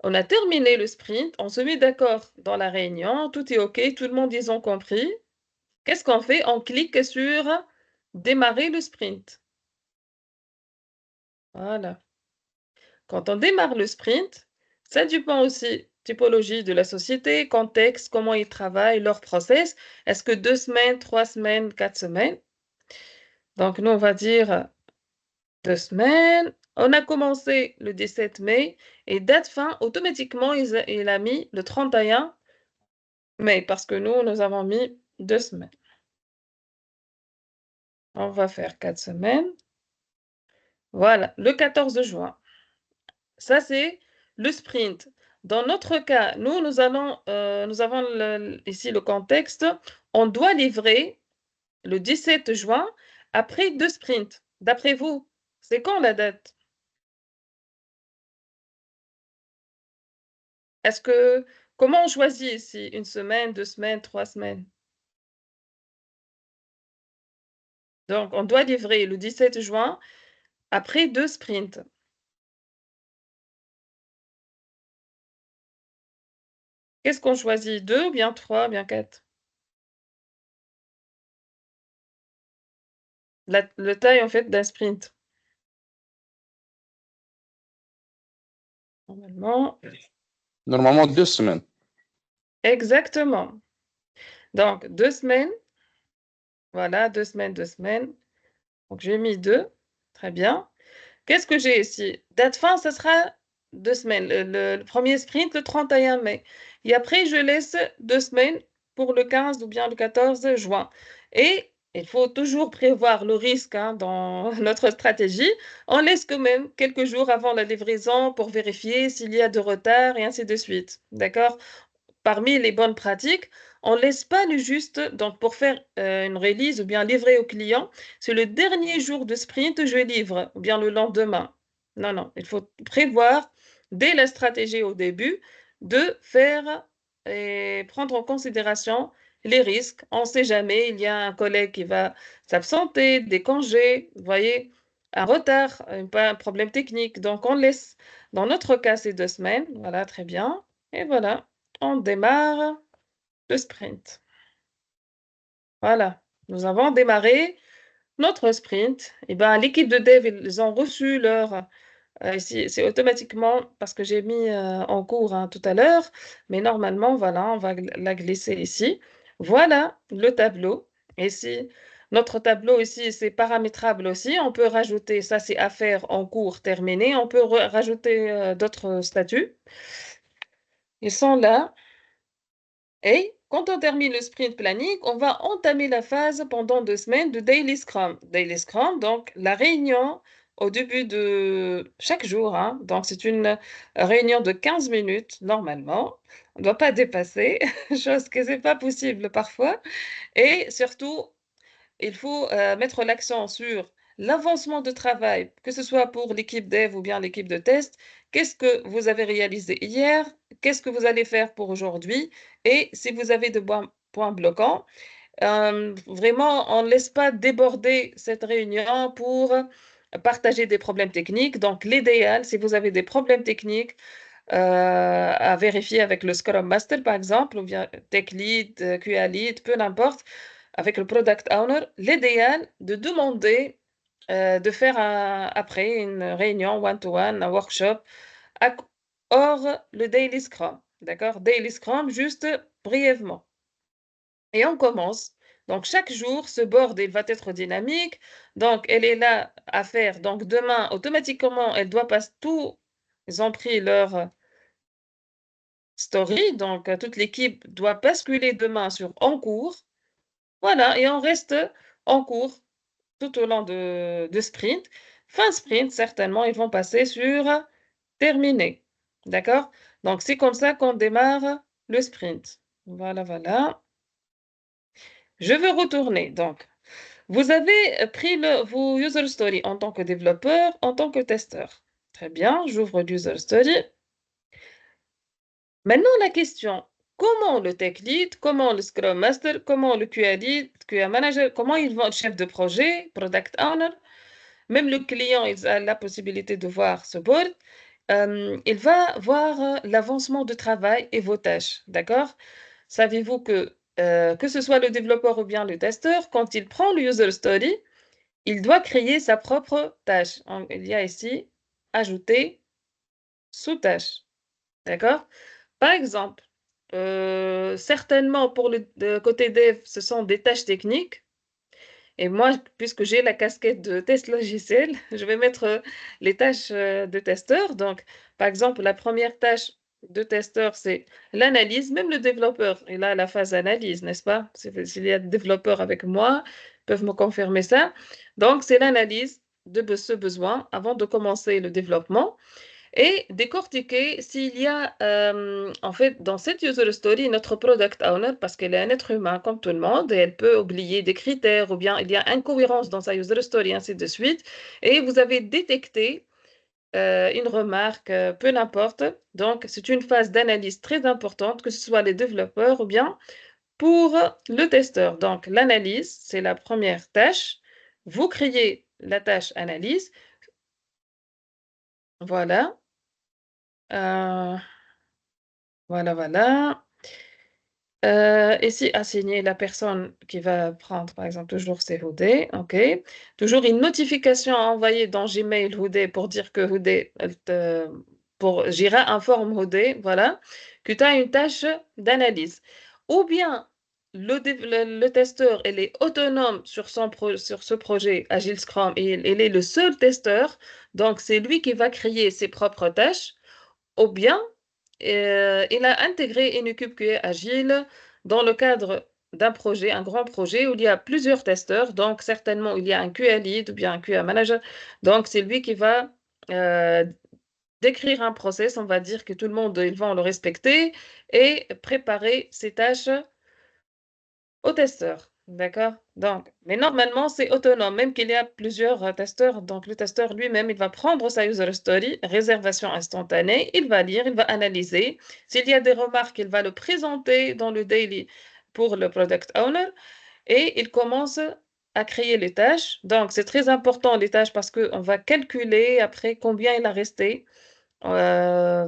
On a terminé le sprint, on se met d'accord dans la réunion, tout est OK, tout le monde ils ont compris. Qu'est-ce qu'on fait? On clique sur démarrer le sprint. Voilà. Quand on démarre le sprint, ça dépend aussi typologie de la société, contexte, comment ils travaillent, leur process. Est-ce que 2 semaines, 3 semaines, 4 semaines? Donc, nous, on va dire 2 semaines. On a commencé le 17 mai et date fin, automatiquement, il a mis le 31 mai parce que nous avons mis 2 semaines. On va faire 4 semaines. Voilà, le 14 juin. Ça, c'est le sprint. Dans notre cas, nous avons ici le contexte. On doit livrer le 17 juin après 2 sprints. D'après vous, c'est quand la date? Comment on choisit ici? 1 semaine, 2 semaines, 3 semaines? Donc, on doit livrer le 17 juin après 2 sprints. Qu'est-ce qu'on choisit? 2 ou bien 3 ou bien 4? Le taille, en fait, d'un sprint. Normalement 2 semaines. Exactement. Donc, 2 semaines. Voilà, 2 semaines, 2 semaines. Donc, j'ai mis 2. Très bien. Qu'est-ce que j'ai ici? Date fin, ça sera 2 semaines. Le premier sprint, le 31 mai. Et après, je laisse 2 semaines pour le 15 ou bien le 14 juin. Et il faut toujours prévoir le risque dans notre stratégie. On laisse quand même quelques jours avant la livraison pour vérifier s'il y a de retard et ainsi de suite. D'accord? Parmi les bonnes pratiques, on ne laisse pas le juste, donc pour faire une release ou bien livrer au client, c'est le dernier jour de sprint, je livre, ou bien le lendemain. Non, non, il faut prévoir dès la stratégie au début de faire et prendre en considération les risques. On ne sait jamais, il y a un collègue qui va s'absenter, des congés, vous voyez, un retard, un problème technique. Donc on laisse, dans notre cas, c'est 2 semaines. Voilà, très bien. Et voilà. On démarre le sprint. Voilà, nous avons démarré notre sprint. Et ben, l'équipe de dev, ils ont reçu leur... ici, c'est automatiquement parce que j'ai mis en cours tout à l'heure, mais normalement, voilà, on va la glisser ici. Voilà le tableau. Ici, notre tableau ici, c'est paramétrable aussi. On peut rajouter, ça c'est à faire en cours terminé. On peut rajouter d'autres statuts. Ils sont là. Et quand on termine le sprint planning, on va entamer la phase pendant 2 semaines de Daily Scrum. Daily Scrum, donc la réunion au début de chaque jour. Donc c'est une réunion de 15 minutes normalement. On ne doit pas dépasser, chose que ce n'est pas possible parfois. Et surtout, il faut mettre l'accent sur l'avancement de travail, que ce soit pour l'équipe dev ou bien l'équipe de test. Qu'est-ce que vous avez réalisé hier? Qu'est-ce que vous allez faire pour aujourd'hui? Et si vous avez de points bloquants, vraiment, on ne laisse pas déborder cette réunion pour partager des problèmes techniques. Donc, l'idéal, si vous avez des problèmes techniques, à vérifier avec le Scrum Master, par exemple, ou bien Tech Lead, QA Lead, peu n'importe, avec le Product Owner, l'idéal de demander de faire après une réunion one-to-one, un workshop, hors le Daily Scrum. D'accord? Daily Scrum, juste brièvement. Et on commence. Donc, chaque jour, ce board, il va être dynamique. Donc, elle est là à faire. Donc, demain, automatiquement, elle doit passer tout. Ils ont pris leur story. Donc, toute l'équipe doit basculer demain sur en cours. Voilà. Et on reste en cours tout au long de sprint. Fin sprint, certainement, ils vont passer sur terminé. D'accord? Donc, c'est comme ça qu'on démarre le sprint. Voilà, voilà. Je veux retourner. Donc, vous avez pris vos user story en tant que développeur, en tant que testeur. Très bien, j'ouvre l'user story. Maintenant, la question, comment le tech lead, comment le scrum master, comment le QA lead, QA manager, comment ils vont, chef de projet, product owner, même le client, il a la possibilité de voir ce board. il va voir l'avancement du travail et vos tâches, d'accord? Savez-vous que ce soit le développeur ou bien le testeur, quand il prend le user story, il doit créer sa propre tâche. Il y a ici ajouter sous-tâche, d'accord? Par exemple, certainement pour le côté dev, ce sont des tâches techniques. Et moi, puisque j'ai la casquette de test logiciel, je vais mettre les tâches de testeur. Donc, par exemple, la première tâche de testeur, c'est l'analyse. Même le développeur, il a la phase analyse, n'est-ce pas? S'il y a des développeurs avec moi, ils peuvent me confirmer ça. Donc, c'est l'analyse de ce besoin avant de commencer le développement et décortiquer s'il y a, en fait, dans cette user story, notre product owner, parce qu'elle est un être humain comme tout le monde, et elle peut oublier des critères, ou bien il y a incohérence dans sa user story, ainsi de suite, et vous avez détecté une remarque, peu n'importe. Donc, c'est une phase d'analyse très importante, que ce soit les développeurs ou bien pour le testeur. Donc, l'analyse, c'est la première tâche. Vous créez la tâche analyse. Voilà. Voilà, voilà. Ici, assigner la personne qui va prendre, par exemple, toujours c'est Houdé. OK. Toujours une notification à envoyer dans Gmail Houdé pour dire que Houdé, pour Jira informe Houdé, voilà, que tu as une tâche d'analyse. Ou bien, le testeur, il est autonome sur ce projet Agile Scrum et il est le seul testeur. Donc, c'est lui qui va créer ses propres tâches. Ou bien, il a intégré une équipe QA agile dans le cadre d'un projet, un grand projet où il y a plusieurs testeurs. Donc, certainement, il y a un QA lead ou bien un QA manager. Donc, c'est lui qui va euh, décrire un process. On va dire que tout le monde, ils vont le respecter et préparer ses tâches au testeur. D'accord? Donc, mais normalement, c'est autonome, même qu'il y a plusieurs testeurs. Donc, le testeur lui-même, il va prendre sa user story, réservation instantanée, il va lire, il va analyser. S'il y a des remarques, il va le présenter dans le daily pour le product owner et il commence à créer les tâches. Donc, c'est très important les tâches parce qu'on va calculer après combien il a resté euh,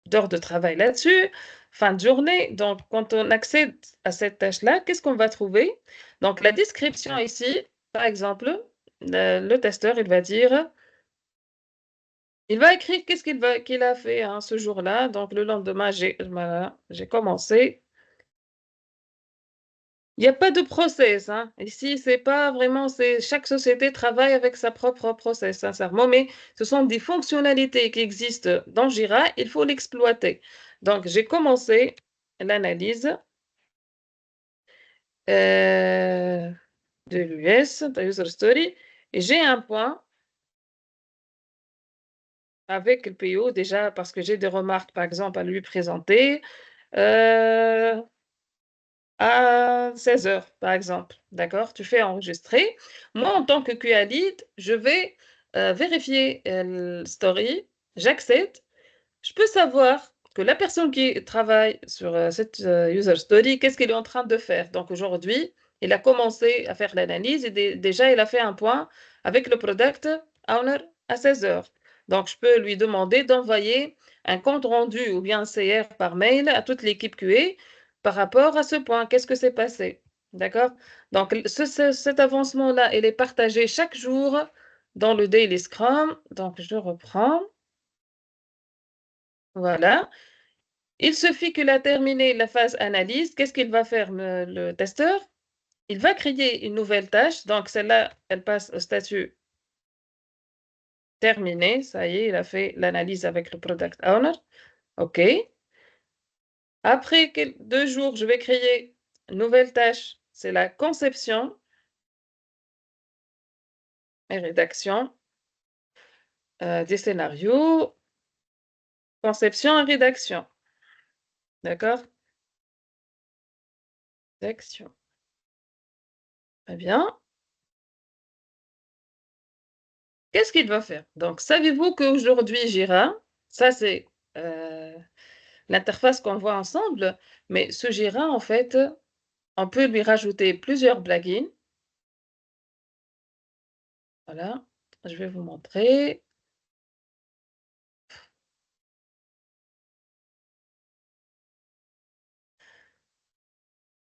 d'heures de travail là-dessus, fin de journée. Donc, quand on accède à cette tâche-là, qu'est-ce qu'on va trouver? Donc, la description ici, par exemple, le testeur, il va dire, il va écrire qu'est-ce qu'il a fait hein, ce jour-là. Donc, le lendemain, voilà, j'ai commencé. Il n'y a pas de process. Hein. Ici, c'est pas vraiment, chaque société travaille avec sa propre process, sincèrement, mais ce sont des fonctionnalités qui existent dans Jira, il faut l'exploiter. Donc, j'ai commencé l'analyse de l'US, de User Story, et j'ai un point avec le PO déjà parce que j'ai des remarques, par exemple, à lui présenter. Euh, à 16 heures, par exemple. D'accord? Tu fais enregistrer. Moi, en tant que QA lead, je vais vérifier le story, j'accepte. Je peux savoir que la personne qui travaille sur cette user story, qu'est-ce qu'il est en train de faire. Donc aujourd'hui, il a commencé à faire l'analyse et déjà, il a fait un point avec le product owner à 16 heures. Donc, je peux lui demander d'envoyer un compte rendu ou bien un CR par mail à toute l'équipe QA par rapport à ce point. Qu'est-ce que s'est passé? D'accord? Donc, cet avancement-là, il est partagé chaque jour dans le Daily Scrum. Donc, je reprends. Voilà. Il suffit qu'il a terminé la phase analyse. Qu'est-ce qu'il va faire, le testeur? Il va créer une nouvelle tâche. Donc, celle-là, elle passe au statut terminé. Ça y est, il a fait l'analyse avec le product owner. OK. Après 2 jours, je vais créer une nouvelle tâche. C'est la conception et rédaction des scénarios. Conception et rédaction. D'accord? Rédaction. Très bien. Qu'est-ce qu'il va faire? Donc, savez-vous qu'aujourd'hui, Jira, ça c'est l'interface qu'on voit ensemble, mais ce Jira, en fait, on peut lui rajouter plusieurs plugins. Voilà, je vais vous montrer.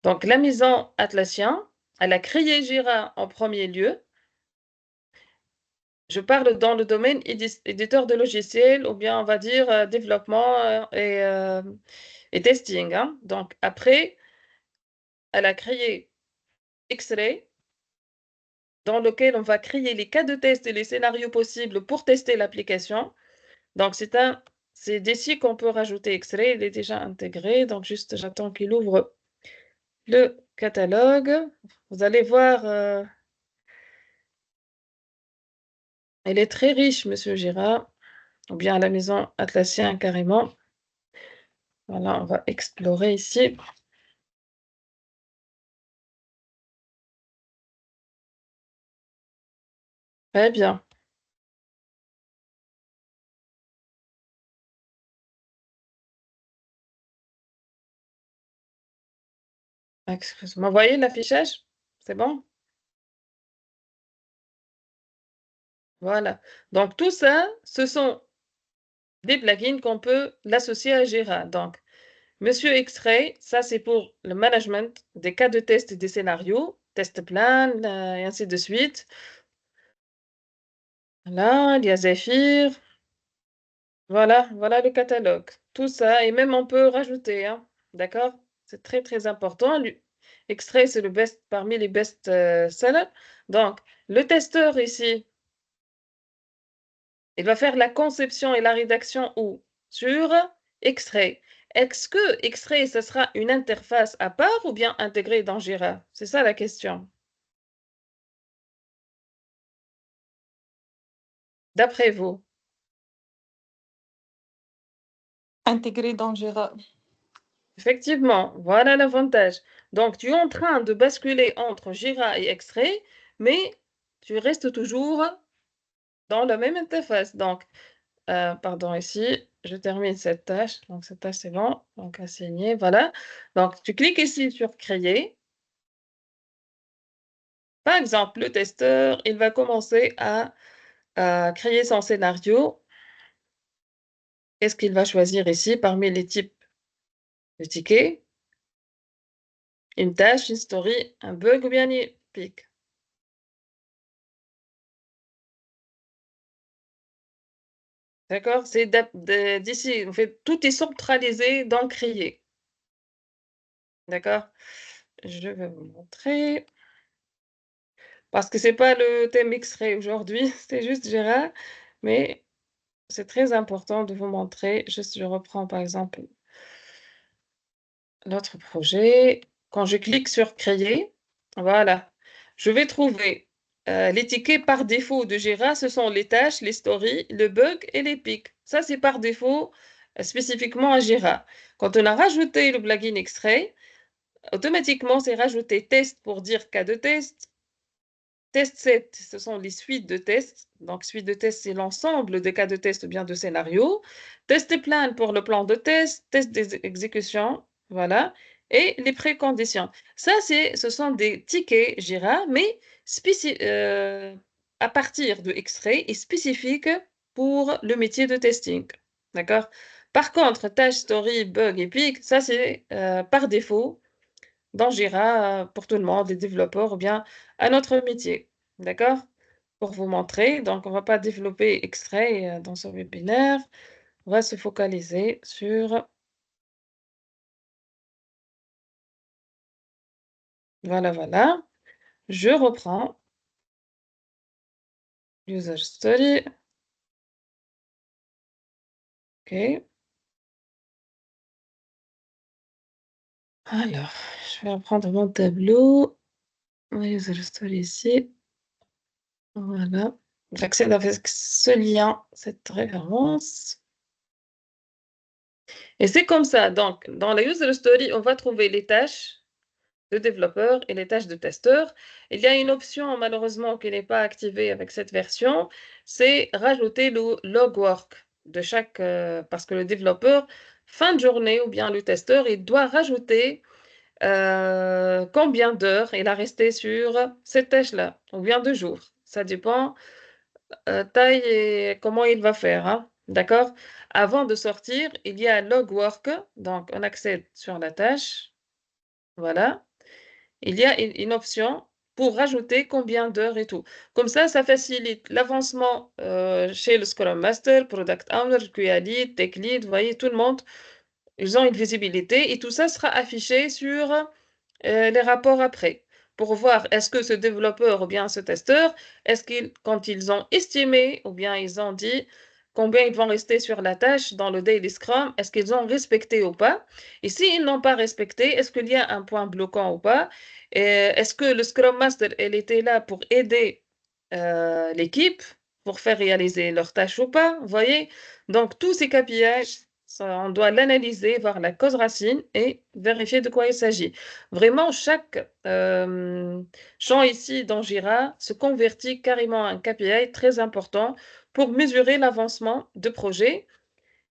Donc, la maison Atlassian, elle a créé Jira en premier lieu. Je parle dans le domaine éditeur de logiciels ou bien on va dire développement et testing, hein. Donc, après, elle a créé X-Ray, dans lequel on va créer les cas de test et les scénarios possibles pour tester l'application. Donc, c'est d'ici qu'on peut rajouter X-Ray. Il est déjà intégré. Donc, juste, j'attends qu'il ouvre le catalogue. Vous allez voir, elle est très riche, Monsieur Gira, ou bien à la maison Atlassian carrément. Voilà, on va explorer ici. Très bien. Excuse-moi, vous voyez l'affichage? C'est bon? Voilà. Donc, tout ça, ce sont des plugins qu'on peut l'associer à Jira. Donc, Monsieur X-Ray, ça c'est pour le management des cas de test et des scénarios, test plan, et ainsi de suite. Là, il y a Zephyr. Voilà, voilà le catalogue. Tout ça, et même on peut rajouter, hein, d'accord? C'est très très important. X-Ray, c'est le best parmi les best sellers. Donc, le testeur ici, il va faire la conception et la rédaction où? Sur X-Ray. Est-ce que X-Ray, ce sera une interface à part ou bien intégrée dans Jira? C'est ça la question. D'après vous? Intégré dans Jira. Effectivement, voilà l'avantage. Donc, tu es en train de basculer entre Jira et X-Ray, mais tu restes toujours dans la même interface. Donc, pardon, ici, je termine cette tâche. Donc, cette tâche, c'est bon. Donc, assigner, voilà. Donc, tu cliques ici sur Créer. Par exemple, le testeur, il va commencer à créer son scénario. Qu'est-ce qu'il va choisir ici parmi les types de tickets? Une tâche, une story, un bug ou bien une pic? D'accord? C'est d'ici, en fait, tout est centralisé dans Créer. D'accord? Je vais vous montrer. Parce que c'est pas le thème X-Ray aujourd'hui, c'est juste Jira, mais c'est très important de vous montrer. Juste, je reprends par exemple l'autre projet. Quand je clique sur Créer, voilà, je vais trouver les tickets par défaut de Jira. Ce sont les tâches, les stories, le bug et les pics. Ça, c'est par défaut spécifiquement à Jira. Quand on a rajouté le plugin X-Ray, automatiquement, c'est rajouté test pour dire cas de test. Test set, ce sont les suites de tests. Donc, suite de tests, c'est l'ensemble des cas de test ou bien de scénarios. Test plan pour le plan de test, test d'exécution, voilà. Et les préconditions. Ça, ce sont des tickets Jira, mais à partir de X-Ray et spécifiques pour le métier de testing. D'accord? Par contre, tâche, story, bug, epic, ça, c'est par défaut dans Jira pour tout le monde, les développeurs ou bien à notre métier. D'accord? Pour vous montrer. Donc, on ne va pas développer X-Ray dans ce webinaire. On va se focaliser sur... Voilà, voilà. Je reprends. User Story. OK. Alors, je vais reprendre mon tableau. User Story ici. Voilà. J'accède avec ce lien, cette référence. Et c'est comme ça. Donc, dans la User Story, on va trouver les tâches de développeur et les tâches de testeur. Il y a une option, malheureusement, qui n'est pas activée avec cette version, c'est rajouter le log work de chaque... parce que le développeur, fin de journée, ou bien le testeur, il doit rajouter combien d'heures il a resté sur cette tâche-là, ou bien de jours. Ça dépend taille et comment il va faire, hein. D'accord? Avant de sortir, il y a log work, donc on accède sur la tâche. Voilà. il y a une option pour rajouter combien d'heures et tout. Comme ça facilite l'avancement chez le Scrum Master, Product Owner, QA Lead, Tech Lead, vous voyez, tout le monde, ils ont une visibilité et tout ça sera affiché sur les rapports après pour voir est-ce que ce développeur ou bien ce testeur, est-ce qu'ils, quand ils ont estimé ou bien ils ont dit combien ils vont rester sur la tâche dans le Daily Scrum, est-ce qu'ils ont respecté ou pas? Et s'ils n'ont pas respecté, est-ce qu'il y a un point bloquant ou pas? Est-ce que le Scrum Master, elle était là pour aider l'équipe pour faire réaliser leurs tâches ou pas? Vous voyez? Donc, tous ces KPI, on doit l'analyser, voir la cause racine et vérifier de quoi il s'agit. Vraiment, chaque champ ici dans Jira se convertit carrément en un KPI très important pour mesurer l'avancement de projet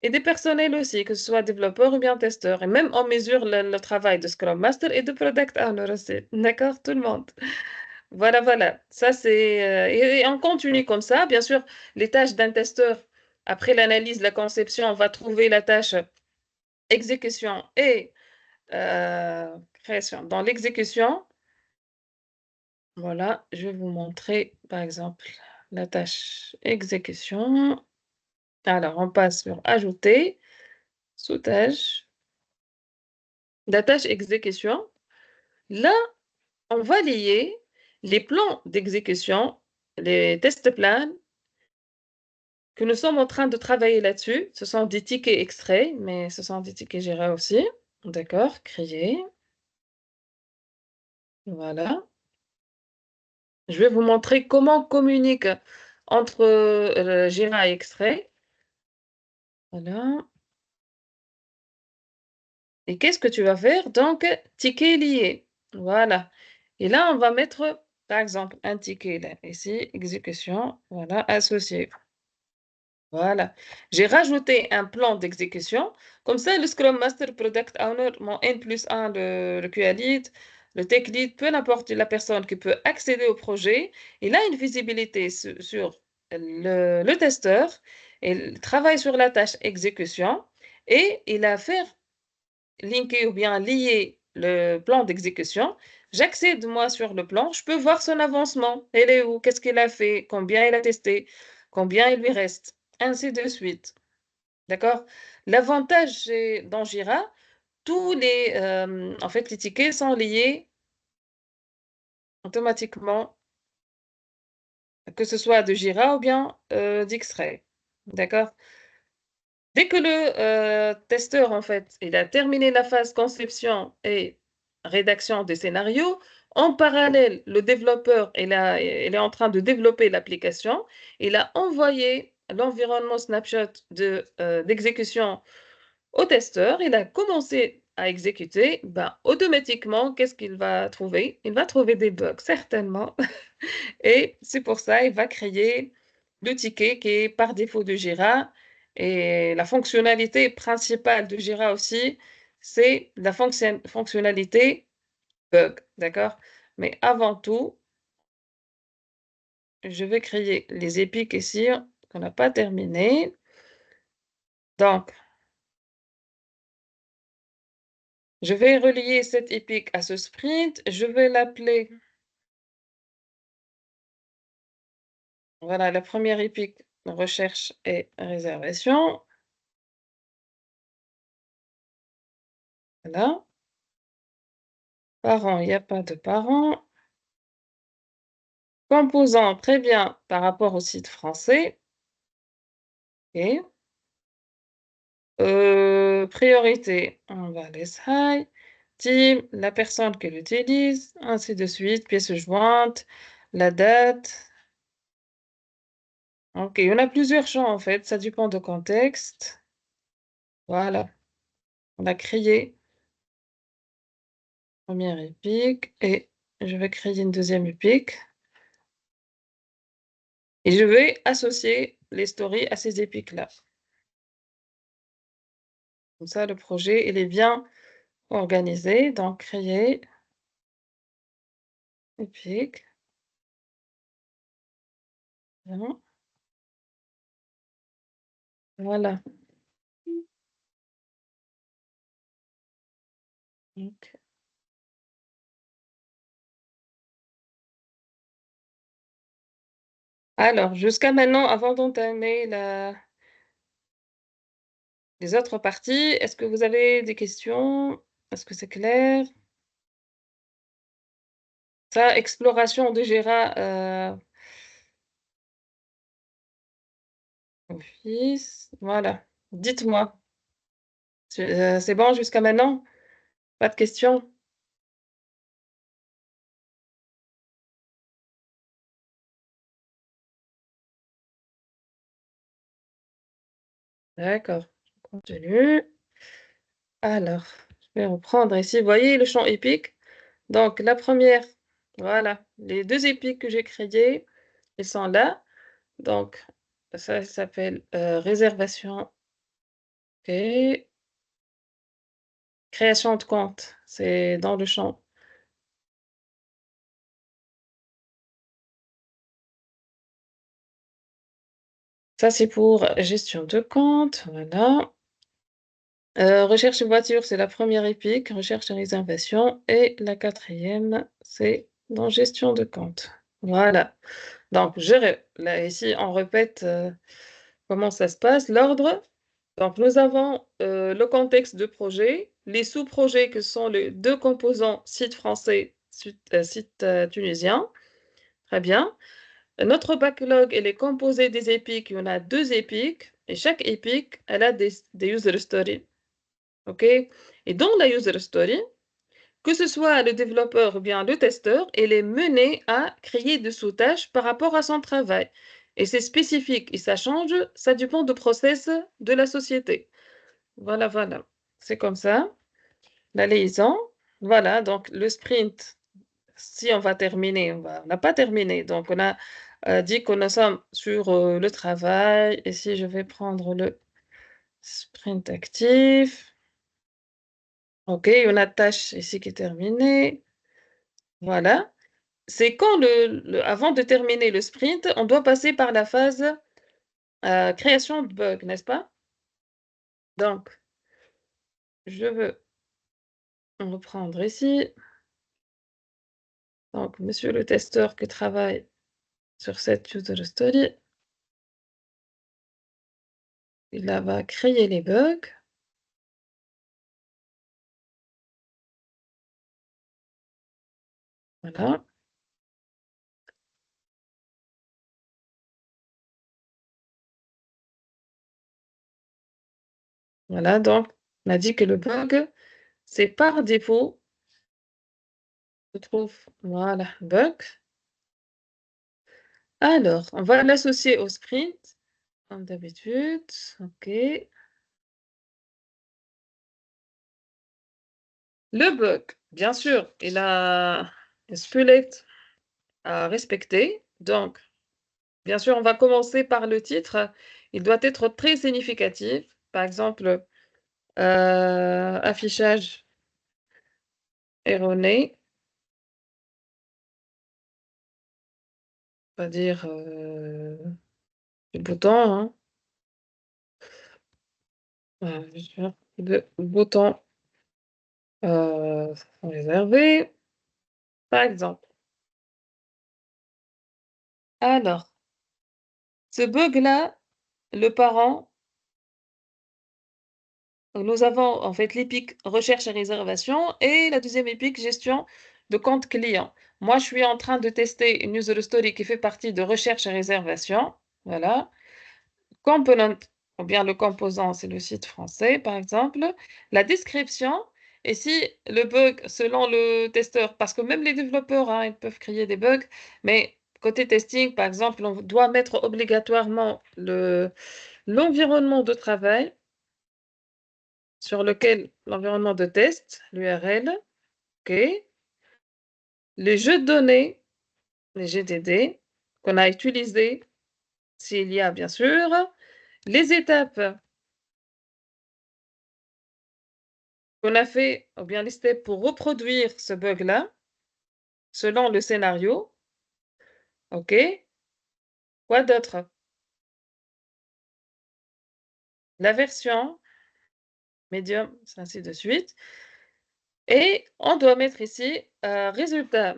et des personnels aussi, que ce soit développeurs ou bien testeurs. Et même on mesure le travail de Scrum Master et de Product Owner aussi. D'accord, tout le monde. Voilà, voilà. Ça, c'est. Et on continue comme ça. Bien sûr, les tâches d'un testeur, après l'analyse, la conception, on va trouver la tâche exécution et création. Dans l'exécution, voilà, je vais vous montrer, par exemple, la tâche exécution. Alors, on passe sur ajouter, sous-tâche, la tâche exécution. Là, on va lier les plans d'exécution, les test plans que nous sommes en train de travailler là-dessus. Ce sont des tickets extraits, mais ce sont des tickets Jira aussi. D'accord, créer. Voilà. Je vais vous montrer comment on communique entre Jira et extrait. Voilà. Et qu'est-ce que tu vas faire? Donc, ticket lié. Voilà. Et là, on va mettre, par exemple, un ticket là, ici, exécution, voilà, associé. Voilà. J'ai rajouté un plan d'exécution. Comme ça, le Scrum Master Product Owner, mon N+1, le QA Lead, le Tech Lead, peu importe la personne qui peut accéder au projet, il a une visibilité sur le testeur, il travaille sur la tâche exécution et il a fait linker ou bien lier le plan d'exécution. J'accède moi sur le plan, je peux voir son avancement. Elle est où? Qu'est-ce qu'il a fait? Combien il a testé? Combien il lui reste? Ainsi de suite. D'accord? L'avantage dans Jira, tous les, en fait, les tickets sont liés automatiquement, que ce soit de Jira ou bien d'X-Ray. D'accord? Dès que le testeur, en fait, il a terminé la phase conception et rédaction des scénarios, en parallèle, le développeur, il est en train de développer l'application. Il a envoyé l'environnement snapshot d'exécution au testeur. Il a commencé à exécuter. Ben, automatiquement, qu'est-ce qu'il va trouver? Il va trouver des bugs, certainement. Et c'est pour ça, il va créer le ticket qui est par défaut de Jira. Et la fonctionnalité principale de Jira aussi, c'est la fonctionnalité bug, d'accord? Mais avant tout, je vais créer les épiques ici qu'on n'a pas terminé. Donc, je vais relier cette épique à ce sprint. Je vais l'appeler, voilà, la première épique, recherche et réservation. Voilà. Parents, il n'y a pas de parents. Composants, très bien, par rapport au site français. Et priorité, on va laisser high. Team, la personne qui l'utilise, ainsi de suite. Pièce jointe, la date. Ok, on a plusieurs champs en fait, ça dépend du contexte. Voilà, on a créé première épique et je vais créer une deuxième épique. Et je vais associer les stories à ces épiques-là. Comme ça, le projet, il est bien organisé. Donc, créer épique. Bien. Voilà. Donc, Alors, jusqu'à maintenant, avant d'entamer les autres parties, est-ce que vous avez des questions? Est-ce que c'est clair? Ça, exploration de Jira Office, voilà. Dites-moi. C'est bon jusqu'à maintenant? Pas de questions? D'accord, je continue. Alors, je vais reprendre ici. Vous voyez le champ épique? Donc, la première, voilà, les 2 épiques que j'ai créées, elles sont là. Donc, ça s'appelle réservation et création de compte. C'est dans le champ. Ça, c'est pour gestion de compte. Voilà. Recherche voiture, c'est la première épique. Recherche et réservation. Et la 4e, c'est dans gestion de compte. Voilà. Donc, là, ici, on répète comment ça se passe. L'ordre. Donc, nous avons le contexte de projet, les sous-projets que sont les 2 composants site français, site tunisien. Très bien. Notre backlog, elle est composée des épiques. Il y en a 2 épiques et chaque épique, elle a des user stories. OK? Et dans la user story, que ce soit le développeur ou bien le testeur, il est mené à créer des sous-tâches par rapport à son travail. Et c'est spécifique et ça change, ça dépend du process de la société. Voilà, voilà. C'est comme ça. La liaison. Voilà, donc le sprint, si on va terminer, on n'a pas terminé. Donc, on a dit que nous sommes sur le travail. Et si je vais prendre le sprint actif. OK, on a tâche ici qui est terminée. Voilà. C'est quand avant de terminer le sprint, on doit passer par la phase création de bug, n'est-ce pas? Donc, je veux reprendre ici. Donc, monsieur le testeur qui travaille sur cette user story, il va créer les bugs. Voilà. Voilà, donc on a dit que le bug, c'est par défaut, je trouve, voilà, bug. Alors, on va l'associer au sprint, comme d'habitude. OK. Le bug, bien sûr, il a un spulette à respecter. Donc, bien sûr, on va commencer par le titre. Il doit être très significatif. Par exemple, affichage erroné. On va dire le bouton, hein. Le bouton réservé, par exemple. Alors, ce bug-là, le parent, nous avons en fait l'épique recherche et réservation et la 2e épique gestion de compte client. Moi, je suis en train de tester une user story qui fait partie de recherche et réservation. Voilà. Component, ou bien le composant, c'est le site français, par exemple. La description, et si le bug, selon le testeur, parce que même les développeurs, hein, ils peuvent créer des bugs, mais côté testing, par exemple, on doit mettre obligatoirement l'environnement de travail sur lequel l'environnement de test, l'URL, OK, les jeux de données, les GDD, qu'on a utilisés, s'il y a bien sûr, les étapes qu'on a fait, ou bien les steps pour reproduire ce bug-là, selon le scénario. OK. Quoi d'autre? La version, médium, ainsi de suite. Et on doit mettre ici résultat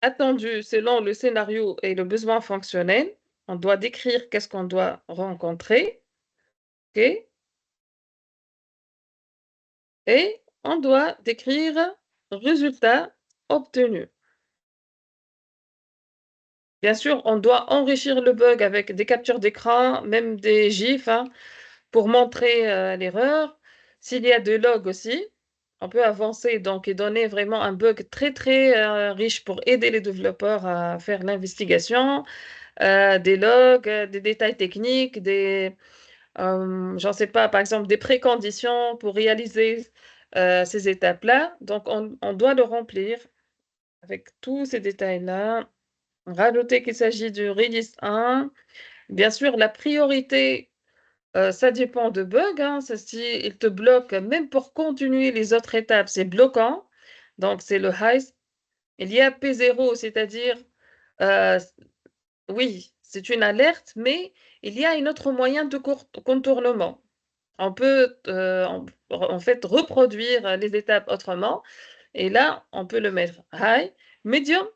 attendu selon le scénario et le besoin fonctionnel. On doit décrire qu'est-ce qu'on doit rencontrer. OK? Et on doit décrire résultat obtenu. Bien sûr, on doit enrichir le bug avec des captures d'écran, même des GIFs, hein, pour montrer l'erreur. S'il y a des logs aussi, on peut avancer donc et donner vraiment un bug très très riche pour aider les développeurs à faire l'investigation, des logs, des détails techniques, j'en sais pas, par exemple, des préconditions pour réaliser ces étapes-là. Donc, on doit le remplir avec tous ces détails-là. Rajouter qu'il s'agit du release 1. Bien sûr, la priorité, ça dépend de bug, hein. Si il te bloque, même pour continuer les autres étapes, c'est bloquant. Donc, c'est le high. Il y a P0, c'est-à-dire, euh, oui, c'est une alerte, mais il y a un autre moyen de contournement. On peut en fait reproduire les étapes autrement. Et là, on peut le mettre high, medium.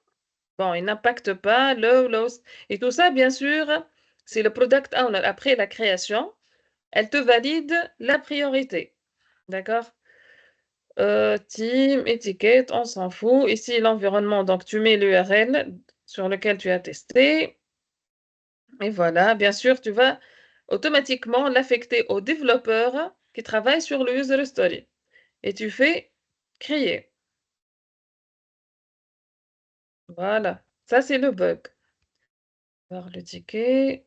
Bon, il n'impacte pas, low. Et tout ça, bien sûr, c'est le product owner. Après la création, elle te valide la priorité. D'accord? Team, étiquette, on s'en fout. Ici, l'environnement, donc tu mets l'URL sur lequel tu as testé. Et voilà, bien sûr, tu vas automatiquement l'affecter au développeur qui travaille sur le user story. Et tu fais créer. Voilà, ça c'est le bug. Voir le ticket.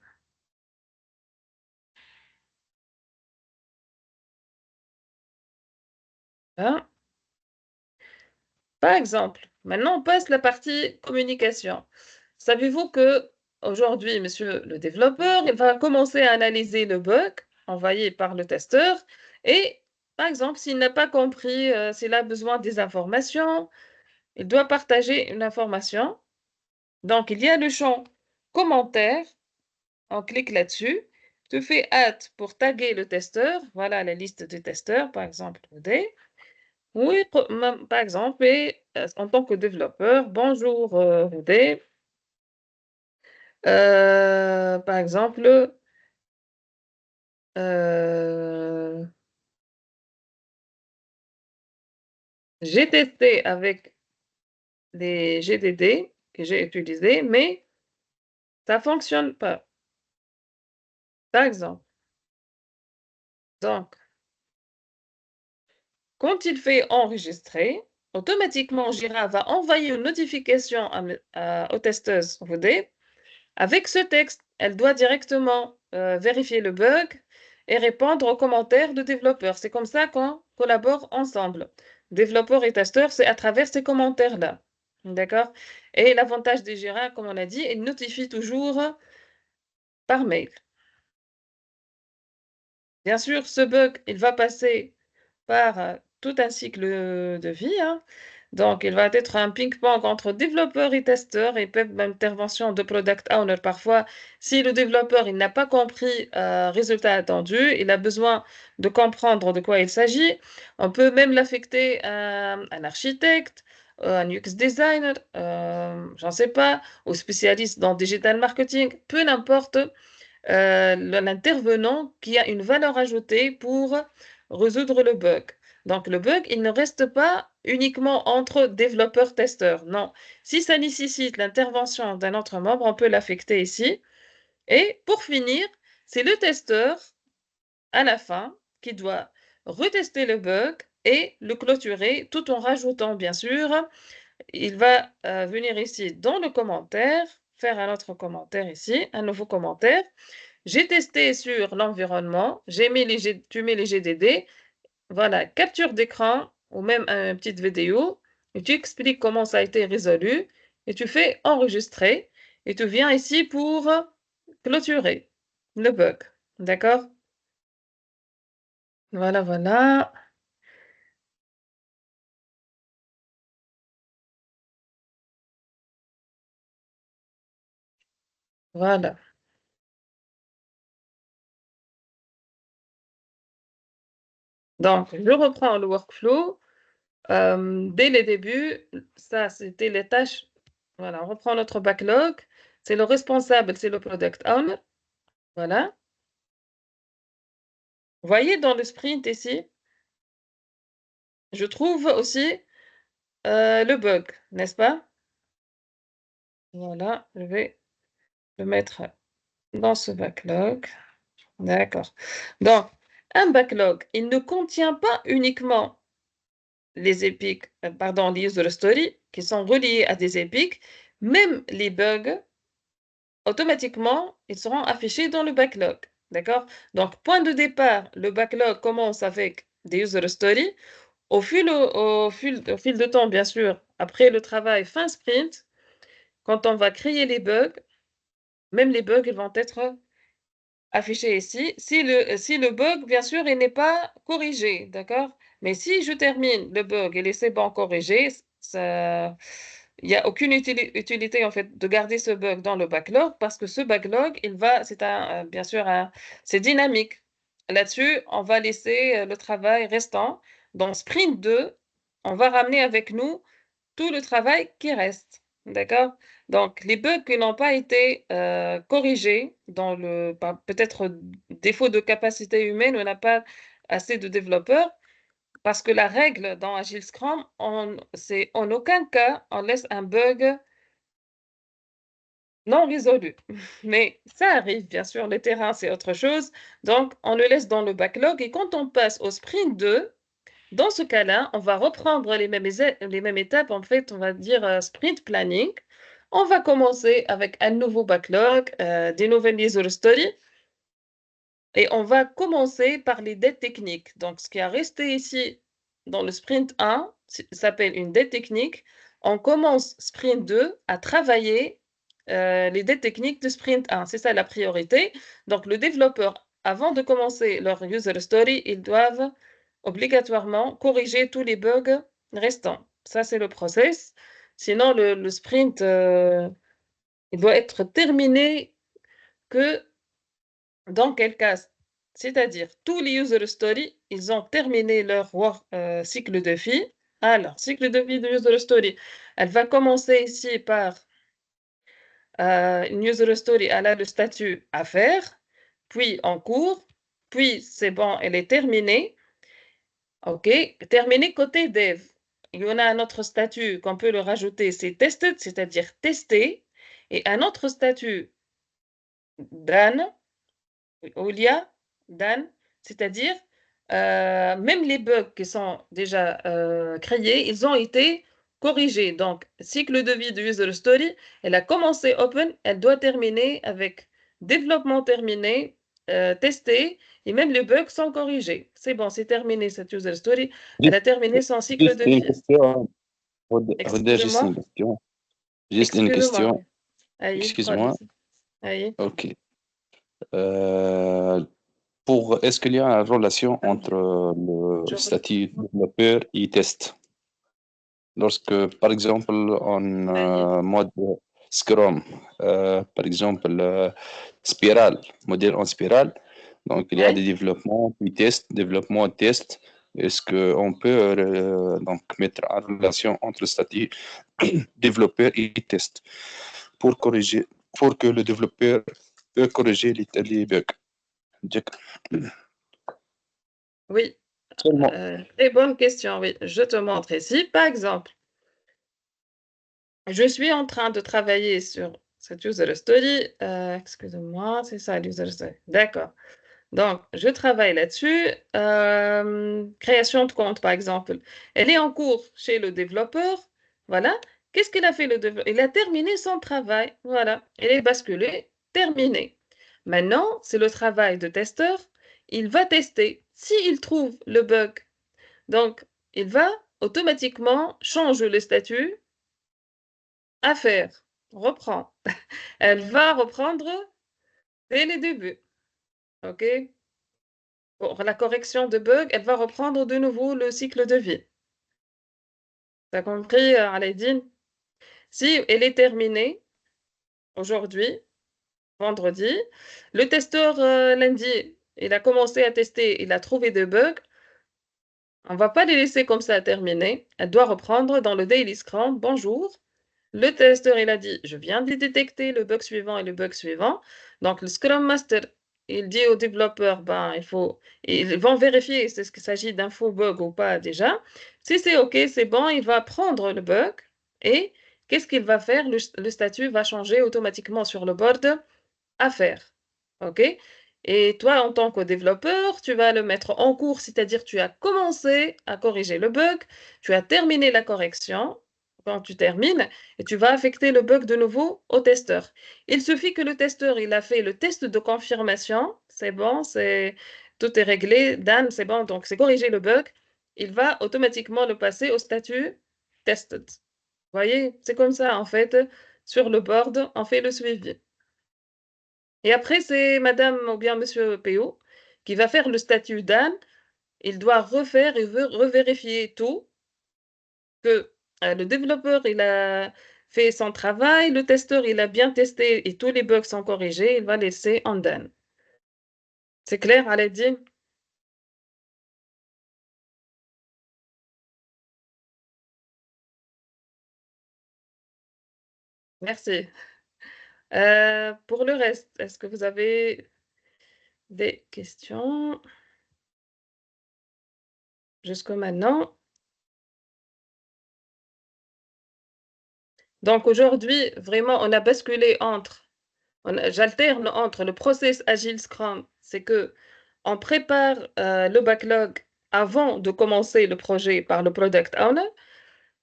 Là. Par exemple, maintenant on passe la partie communication. Savez-vous que aujourd'hui, monsieur le développeur, il va commencer à analyser le bug envoyé par le testeur et, par exemple, s'il n'a pas compris, s'il a besoin des informations, il doit partager une information. Donc, il y a le champ commentaire. On clique là-dessus. Tu fais add pour taguer le testeur. Voilà la liste des testeurs, par exemple, OD. Oui, par exemple, et, en tant que développeur, bonjour OD. Par exemple, euh, j'ai testé avec les GDD que j'ai utilisés, mais ça ne fonctionne pas. Par exemple. Donc, quand il fait enregistrer, automatiquement, Jira va envoyer une notification aux testeuses VD. Avec ce texte, elle doit directement vérifier le bug et répondre aux commentaires de développeurs. C'est comme ça qu'on collabore ensemble. Développeurs et testeurs, c'est à travers ces commentaires-là. D'accord? Et l'avantage des Jira, comme on a dit, il notifie toujours par mail. Bien sûr, ce bug, il va passer par tout un cycle de vie, hein. Donc, il va être un ping-pong entre développeurs et testeurs et même intervention de product owner. Parfois, si le développeur il n'a pas compris le résultat attendu, il a besoin de comprendre de quoi il s'agit. On peut même l'affecter à un architecte, un UX designer, j'en sais pas, ou spécialiste dans digital marketing, peu n'importe l'intervenant qui a une valeur ajoutée pour résoudre le bug. Donc, le bug, il ne reste pas uniquement entre développeurs-testeurs. Non. Si ça nécessite l'intervention d'un autre membre, on peut l'affecter ici. Et pour finir, c'est le testeur, à la fin, qui doit retester le bug et le clôturer tout en rajoutant, bien sûr, il va venir ici dans le commentaire, faire un autre commentaire ici, un nouveau commentaire. J'ai testé sur l'environnement, tu mets les GDD, voilà, capture d'écran ou même une petite vidéo, et tu expliques comment ça a été résolu, et tu fais enregistrer, et tu viens ici pour clôturer le bug. D'accord? Voilà, voilà. Voilà. Donc, je reprends le workflow. Dès le début, ça, c'était les tâches Voilà, on reprend notre backlog. C'est le responsable, c'est le product owner. Voilà. Vous voyez dans le sprint ici, je trouve aussi le bug, n'est-ce pas? Voilà, je vais le mettre dans ce backlog. D'accord. Donc, un backlog, il ne contient pas uniquement les épiques, pardon, les user stories qui sont reliés à des épiques, même les bugs, automatiquement, ils seront affichés dans le backlog. D'accord? Donc, point de départ, le backlog commence avec des user stories. Au fil de temps, bien sûr, après le travail fin sprint, quand on va créer les bugs, même les bugs, ils vont être affichés ici. Si le bug, bien sûr, il n'est pas corrigé, d'accord? Mais si je termine le bug et c'est bon corrigé, il n'y a aucune utilité en fait de garder ce bug dans le backlog parce que ce backlog, bien sûr, c'est dynamique. Là-dessus, on va laisser le travail restant. Dans Sprint 2, on va ramener avec nous tout le travail qui reste. D'accord? Donc, les bugs qui n'ont pas été corrigés peut-être défaut de capacité humaine, on n'a pas assez de développeurs, parce que la règle dans Agile Scrum, c'est en aucun cas on laisse un bug non résolu. Mais ça arrive, bien sûr, le terrain, c'est autre chose. Donc, on le laisse dans le backlog et quand on passe au sprint 2, dans ce cas-là, on va reprendre les mêmes étapes. En fait, on va dire sprint planning. On va commencer avec un nouveau backlog, des nouvelles user stories. Et on va commencer par les dettes techniques. Donc, ce qui a resté ici dans le sprint 1 s'appelle une dette technique. On commence sprint 2 à travailler les dettes techniques de sprint 1. C'est ça la priorité. Donc, le développeur, avant de commencer leur user story, ils doivent obligatoirement corriger tous les bugs restants. Ça, c'est le process. Sinon, le sprint, il doit être terminé que dans quel cas? C'est-à-dire, tous les user stories, ils ont terminé leur cycle de vie. Alors, cycle de vie de user story, elle va commencer ici par une user story, elle a le statut à faire, puis en cours, puis c'est bon, elle est terminée. OK, terminé côté dev. Il y en a un autre statut qu'on peut le rajouter, c'est tested, c'est-à-dire testé, et un autre statut done, où il y a done, c'est-à-dire même les bugs qui sont déjà créés, ils ont été corrigés. Donc, cycle de vie de user story, elle a commencé open, elle doit terminer avec développement terminé, testé, et même les bugs sont corrigés. C'est bon, c'est terminé cette user story. Elle a terminé son cycle de vie. Huda, juste Excusez-moi. une question. Juste une Excusez-moi. question. Aïe, Excuse-moi. aïe. Ok. Est-ce qu'il y a une relation entre le statut développeur et test? Lorsque, par exemple, en mode Scrum, par exemple, spirale, modèle en spirale, donc il y a Ouais. des développements, puis test, développement, test. Est-ce qu'on peut donc mettre en relation entre statut développeur et test pour que le développeur peut corriger les bugs? Oui, Seulement. très bonne question, oui. Je te montre ici. Par exemple, je suis en train de travailler sur cette user story. Excusez-moi, c'est ça l'user story. D'accord. Donc, je travaille là-dessus. Création de compte, par exemple. Elle est en cours chez le développeur. Voilà. Qu'est-ce qu'il a fait le développeur? Il a terminé son travail. Voilà. Elle est basculée. Terminé. Maintenant, c'est le travail de testeur. Il va tester. S'il trouve le bug, donc, il va automatiquement changer le statut à faire. Reprend. Elle va reprendre dès le début. OK? Pour la correction de bug, elle va reprendre de nouveau le cycle de vie. T'as compris, Aladdin? Si elle est terminée aujourd'hui, vendredi, le testeur lundi, il a commencé à tester, il a trouvé des bugs. On ne va pas les laisser comme ça terminer. Elle doit reprendre dans le Daily Scrum. Bonjour. Le testeur, il a dit, je viens de détecter le bug suivant et le bug suivant. Donc, le Scrum Master, il dit aux développeurs, ben, ils vont vérifier si il s'agit d'un faux bug ou pas déjà. Si c'est OK, c'est bon, il va prendre le bug et qu'est-ce qu'il va faire? Le statut va changer automatiquement sur le board à faire. OK? Et toi, en tant que développeur, tu vas le mettre en cours, c'est-à-dire tu as commencé à corriger le bug, tu as terminé la correction. Quand tu termines, et tu vas affecter le bug de nouveau au testeur. Il suffit que le testeur, il a fait le test de confirmation, c'est bon, tout est réglé, Dan, c'est bon, donc c'est corrigé le bug, il va automatiquement le passer au statut tested. Vous voyez, c'est comme ça, en fait, sur le board, on fait le suivi. Et après, c'est madame ou bien monsieur PO qui va faire le statut Dan. Il doit refaire et revérifier tout, que le développeur, il a fait son travail, le testeur, il a bien testé et tous les bugs sont corrigés, il va laisser en Dan. C'est clair, Aladine? Merci. Pour le reste, est-ce que vous avez des questions jusqu'à maintenant? Donc aujourd'hui, vraiment, on a basculé j'alterne entre le process Agile Scrum, c'est que on prépare le backlog avant de commencer le projet par le product owner.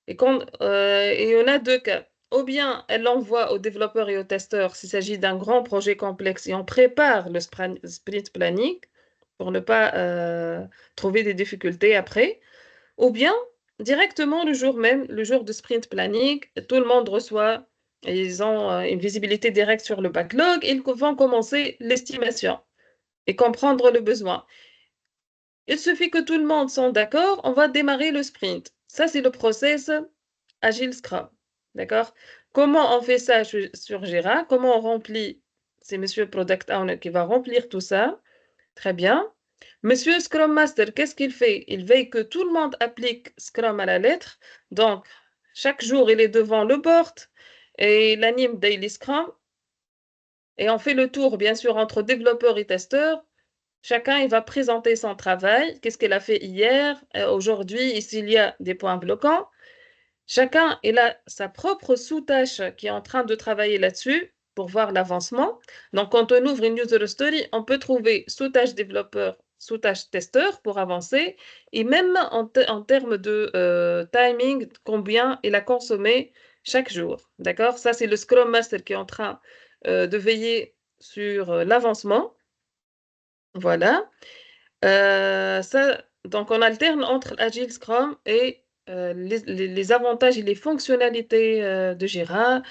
Et on a deux cas. Ou bien elle l'envoie aux développeurs et aux testeurs s'il s'agit d'un grand projet complexe et on prépare le sprint planning pour ne pas trouver des difficultés après. Ou bien directement le jour même, le jour de sprint planning, tout le monde reçoit, ils ont une visibilité directe sur le backlog, ils vont commencer l'estimation et comprendre le besoin. Il suffit que tout le monde soit d'accord, on va démarrer le sprint. Ça, c'est le process Agile Scrum. D'accord? Comment on fait ça sur Jira? Comment on remplit? C'est Monsieur Product Owner qui va remplir tout ça. Très bien. Monsieur Scrum Master, qu'est-ce qu'il fait? Il veille que tout le monde applique Scrum à la lettre. Donc, chaque jour, il est devant le board et il anime Daily Scrum. Et on fait le tour, bien sûr, entre développeurs et testeurs. Chacun, il va présenter son travail. Qu'est-ce qu'il a fait hier, aujourd'hui, et s'il y a des points bloquants. Chacun, il a sa propre sous-tâche qui est en train de travailler là-dessus pour voir l'avancement. Donc, quand on ouvre une user story, on peut trouver sous-tâche développeur, sous-tâche testeur pour avancer. Et même en termes de timing, combien il a consommé chaque jour. D'accord? Ça, c'est le Scrum Master qui est en train de veiller sur l'avancement. Voilà. Donc, on alterne entre Agile Scrum et les avantages et les fonctionnalités de Jira.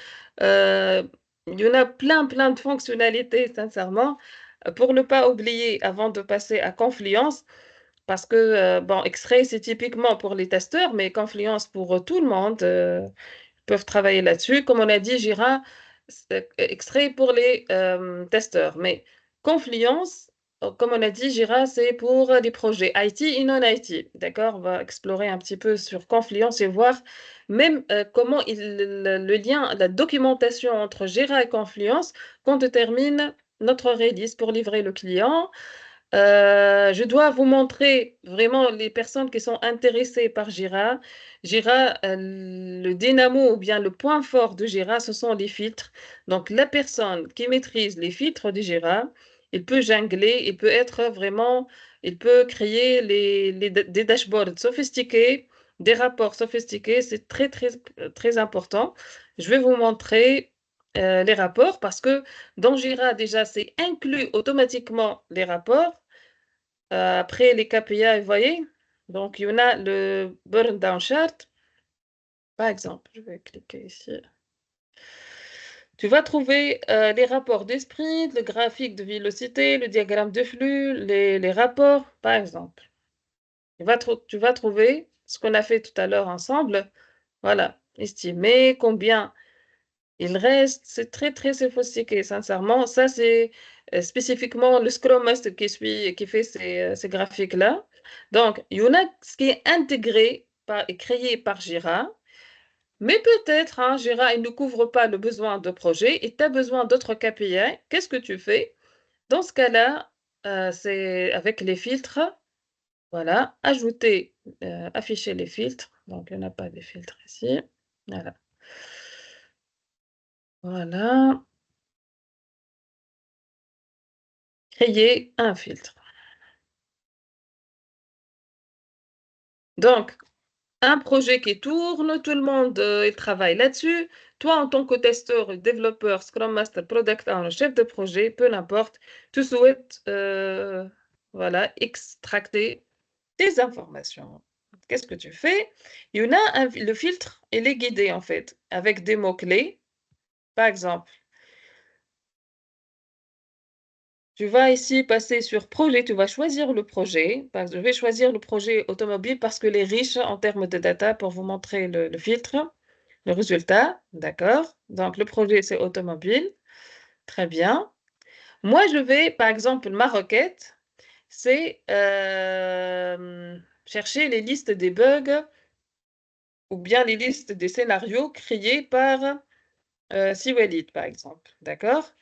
Il y en a plein de fonctionnalités, sincèrement. Pour ne pas oublier, avant de passer à Confluence, parce que, bon, X-Ray, c'est typiquement pour les testeurs, mais Confluence pour tout le monde, peuvent travailler là-dessus. Comme on a dit, Jira, X-Ray pour les testeurs, mais Confluence, comme on a dit, Jira, c'est pour les projets IT et non IT. D'accord? On va explorer un petit peu sur Confluence et voir même comment le lien, la documentation entre Jira et Confluence, qu'on détermine notre release pour livrer le client. Je dois vous montrer vraiment les personnes qui sont intéressées par Jira. Jira, le dynamo ou bien le point fort de Jira, ce sont les filtres. Donc, la personne qui maîtrise les filtres de Jira, il peut jongler, il peut créer des dashboards sophistiqués, des rapports sophistiqués. C'est très important. Je vais vous montrer les rapports parce que dans Jira, déjà, c'est inclus automatiquement les rapports. Après les KPI, vous voyez, donc il y en a le burn down chart. Par exemple, je vais cliquer ici. Tu vas trouver les rapports des sprints, le graphique de vélocité, le diagramme de flux, les rapports, par exemple. Tu vas trouver ce qu'on a fait tout à l'heure ensemble. Voilà, estimer combien il reste. C'est très sophistiqué, sincèrement. Ça, c'est spécifiquement le Scrum Master qui fait ces graphiques-là. Donc, il y en a ce qui est intégré et créé par Jira. Mais peut-être, hein, Jira, il ne couvre pas le besoin de projet et tu as besoin d'autres KPI. Qu'est-ce que tu fais? Dans ce cas-là, c'est avec les filtres. Voilà, ajouter, afficher les filtres. Donc, il n'y en a pas de filtres ici. Voilà. Voilà. Créer un filtre. Donc, un projet qui tourne, tout le monde il travaille là-dessus. Toi, en tant que testeur, développeur, Scrum Master, Product Owner, chef de projet, peu importe, tu souhaites voilà, extracter des informations. Qu'est-ce que tu fais? Il y en a le filtre, il est guidé en fait, avec des mots-clés. Par exemple, tu vas ici passer sur projet, tu vas choisir le projet. Je vais choisir le projet automobile parce qu'il est riche en termes de data pour vous montrer le filtre, le résultat. D'accord? Donc, le projet, c'est automobile. Très bien. Moi, je vais, par exemple, ma requête, c'est chercher les listes des bugs ou bien les listes des scénarios créés par Siwelid, par exemple. D'accord?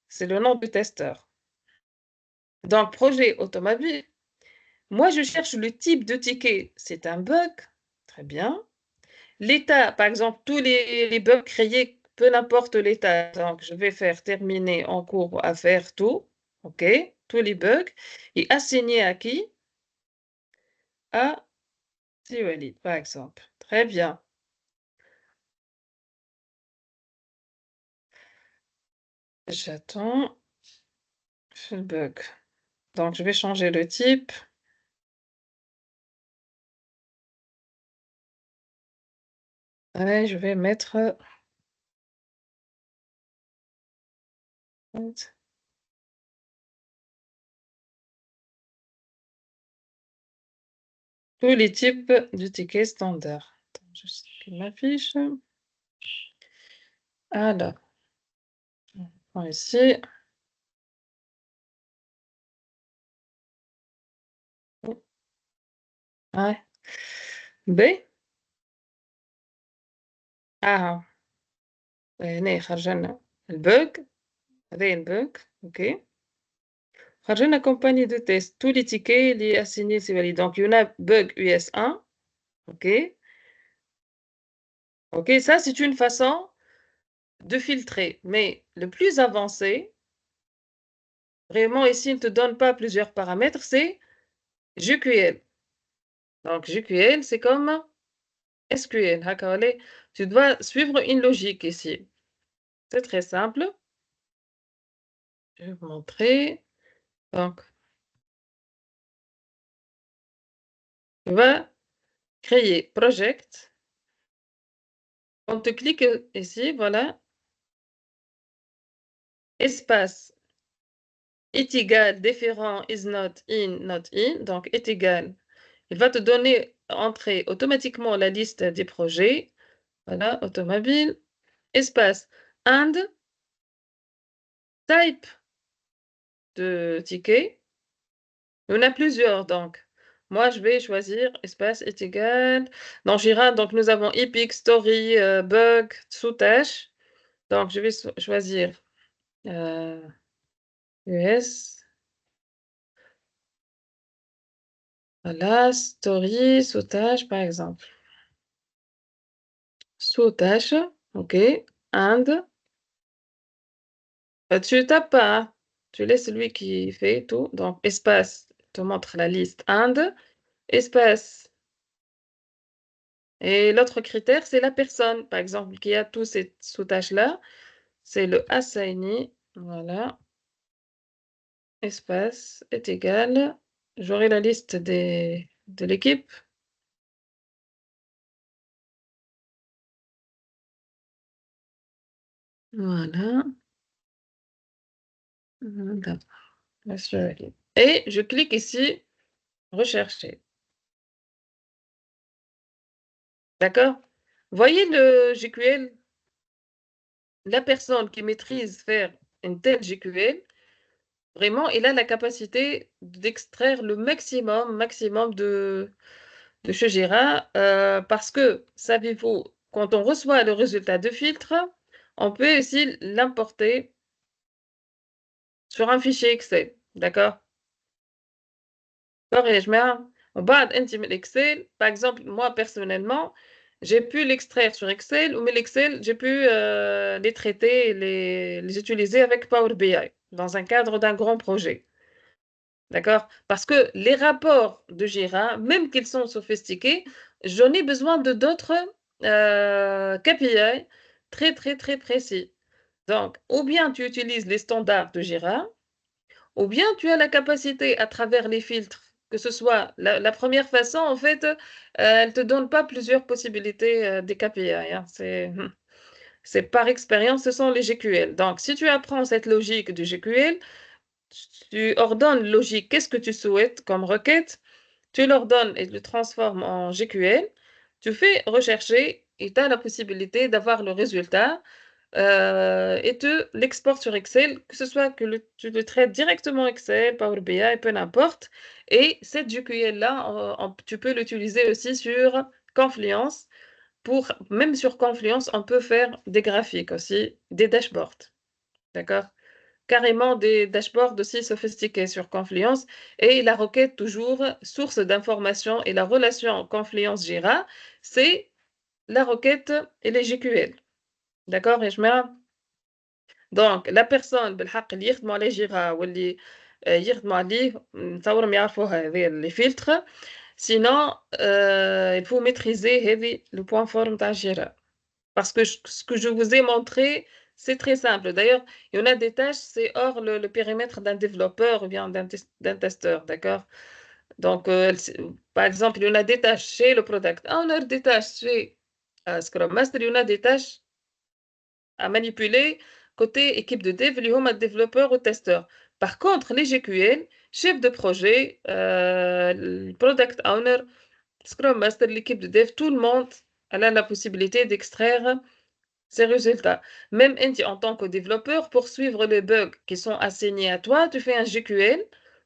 C'est le nom du testeur. Donc, projet automobile. Moi, je cherche le type de ticket. C'est un bug. Très bien. L'état, par exemple, tous les bugs créés, peu importe l'état. Donc, je vais faire terminer en cours à faire tout. OK? Tous les bugs. Et assigner à qui? À Siwelid, par exemple. Très bien. J'attends. Le bug. Donc, je vais changer le type. Ouais, je vais mettre tous les types du ticket standard. Attends, je supprime ma fiche. Alors, on prend ici. Ouais. B. Ah, هنا خرجنا البوغ. هذايا البوغ. اوكي. خرجنا compagnie de test. Tous les tickets les assignés c'est valide. Donc, il y en a bug US1. OK. OK, ça, c'est une façon de filtrer. Mais le plus avancé, vraiment, ici, il ne te donne pas plusieurs paramètres, c'est GQL. Donc, GQL, c'est comme SQL. Tu dois suivre une logique ici. C'est très simple. Je vais vous montrer. Donc, tu vas créer project. On te clique ici, voilà. Espace est égal, différent, is not in, not in. Donc, est égal. Il va te donner, entrer automatiquement la liste des projets. Voilà, automobile. Espace and type de ticket. Il y en a plusieurs, donc. Moi, je vais choisir espace est égal. Dans Jira, donc nous avons epic, story, bug, sous-tâche. Donc, je vais choisir US. Voilà, story, sous-tâche, par exemple. Sous-tâche, OK. And. Tu tapes pas, hein. Tu laisses celui qui fait tout. Donc, espace, te montre la liste and. Espace. Et l'autre critère, c'est la personne, par exemple, qui a tous ces sous-tâches-là. C'est le assignee. Voilà. Espace est égal. J'aurai la liste de l'équipe. Voilà. Voilà. Et je clique ici, rechercher. D'accord? Voyez le GQL, la personne qui maîtrise faire une telle GQL, vraiment, il a la capacité d'extraire le maximum de chez Jira, parce que, savez-vous, quand on reçoit le résultat de filtre, on peut aussi l'importer sur un fichier Excel, d'accord? Excel, par exemple, moi personnellement, j'ai pu l'extraire sur Excel, mais l'Excel, j'ai pu les traiter et les utiliser avec Power BI dans un cadre d'un grand projet. D'accord? Parce que les rapports de Jira, même qu'ils sont sophistiqués, j'en ai besoin de d'autres KPI très, très, très précis. Donc, ou bien tu utilises les standards de Jira, ou bien tu as la capacité à travers les filtres, que ce soit la première façon, en fait, elle ne te donne pas plusieurs possibilités des KPI. Hein. C'est par expérience, ce sont les GQL. Donc, si tu apprends cette logique du GQL, tu ordonnes logique, qu'est-ce que tu souhaites comme requête, tu l'ordonnes et tu le transformes en GQL, tu fais rechercher et tu as la possibilité d'avoir le résultat et tu l'exportes sur Excel, que ce soit que tu le traites directement Excel, Power BI, peu n'importe. Et cette GQL-là, tu peux l'utiliser aussi sur Confluence. Même sur Confluence, on peut faire des graphiques aussi, des dashboards. D'accord? Carrément des dashboards aussi sophistiqués sur Confluence. Et la requête, toujours, source d'information et la relation Confluence-Jira, c'est la requête et les GQL. D'accord? Et je mets دونك لا بيرسون بالحق اللي يخدموا على جيرا واللي يخدموا عليه نتصورهم يعرفوها هذه لي فيلتر sinon il faut maîtriser هذه le point fort نتاع جيرا parce que ce que je vous ai montré c'est très simple d'ailleurs il y en a des tâches c'est hors le périmètre d'un développeur ou bien d'un testeur d'accord donc par exemple il y en a des tâches chez le product owner des tâches chez Scrum Master il y en a des tâches à manipuler côté équipe de dev, les home développeurs ou testeurs. Par contre, les GQL, chef de projet, le product owner, Scrum Master, l'équipe de dev, tout le monde a la possibilité d'extraire ces résultats. Même en tant que développeur, pour suivre les bugs qui sont assignés à toi, tu fais un GQL,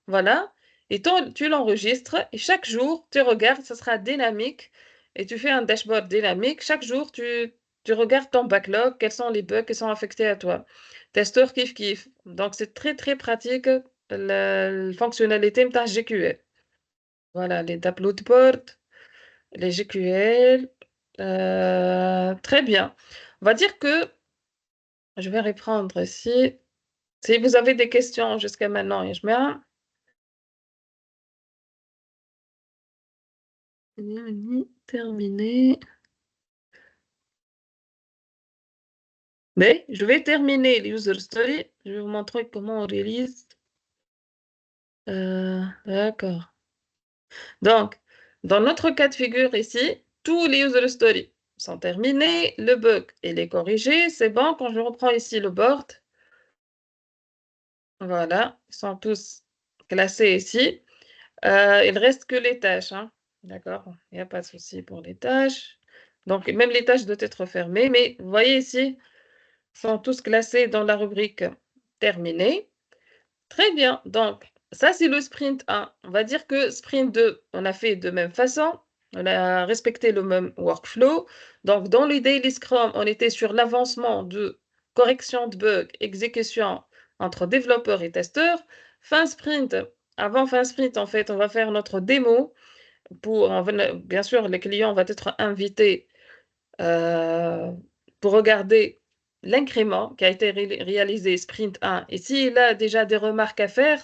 voilà, et tu l'enregistres, et chaque jour, tu regardes, ça sera dynamique, et tu fais un dashboard dynamique. Chaque jour, tu regardes ton backlog, quels sont les bugs qui sont affectés à toi. Testeur kiff kiff. Donc, c'est très, très pratique, la fonctionnalité de ta GQL. Voilà, les tableaux de bord, les GQL. Très bien. On va dire que je vais reprendre ici. Si vous avez des questions jusqu'à maintenant, je mets terminé. Mais je vais terminer les user story. Je vais vous montrer comment on réalise. D'accord. Donc, dans notre cas de figure ici, tous les user stories sont terminés. Le bug, il est corrigé. C'est bon. Quand je reprends ici le board, voilà, ils sont tous classés ici. Il reste que les tâches. Hein. D'accord, il n'y a pas de souci pour les tâches. Donc, même les tâches doivent être fermées. Mais vous voyez ici, ils sont tous classés dans la rubrique terminée. Très bien. Donc, ça, c'est le sprint 1. On va dire que sprint 2, on a fait de même façon. On a respecté le même workflow. Donc, dans le Daily Scrum, on était sur l'avancement de correction de bugs, exécution entre développeurs et testeurs. Fin sprint, avant fin sprint, en fait, on va faire notre démo. Bien sûr, les clients vont être invités pour regarder l'incrément qui a été réalisé sprint 1. Et s'il a déjà des remarques à faire,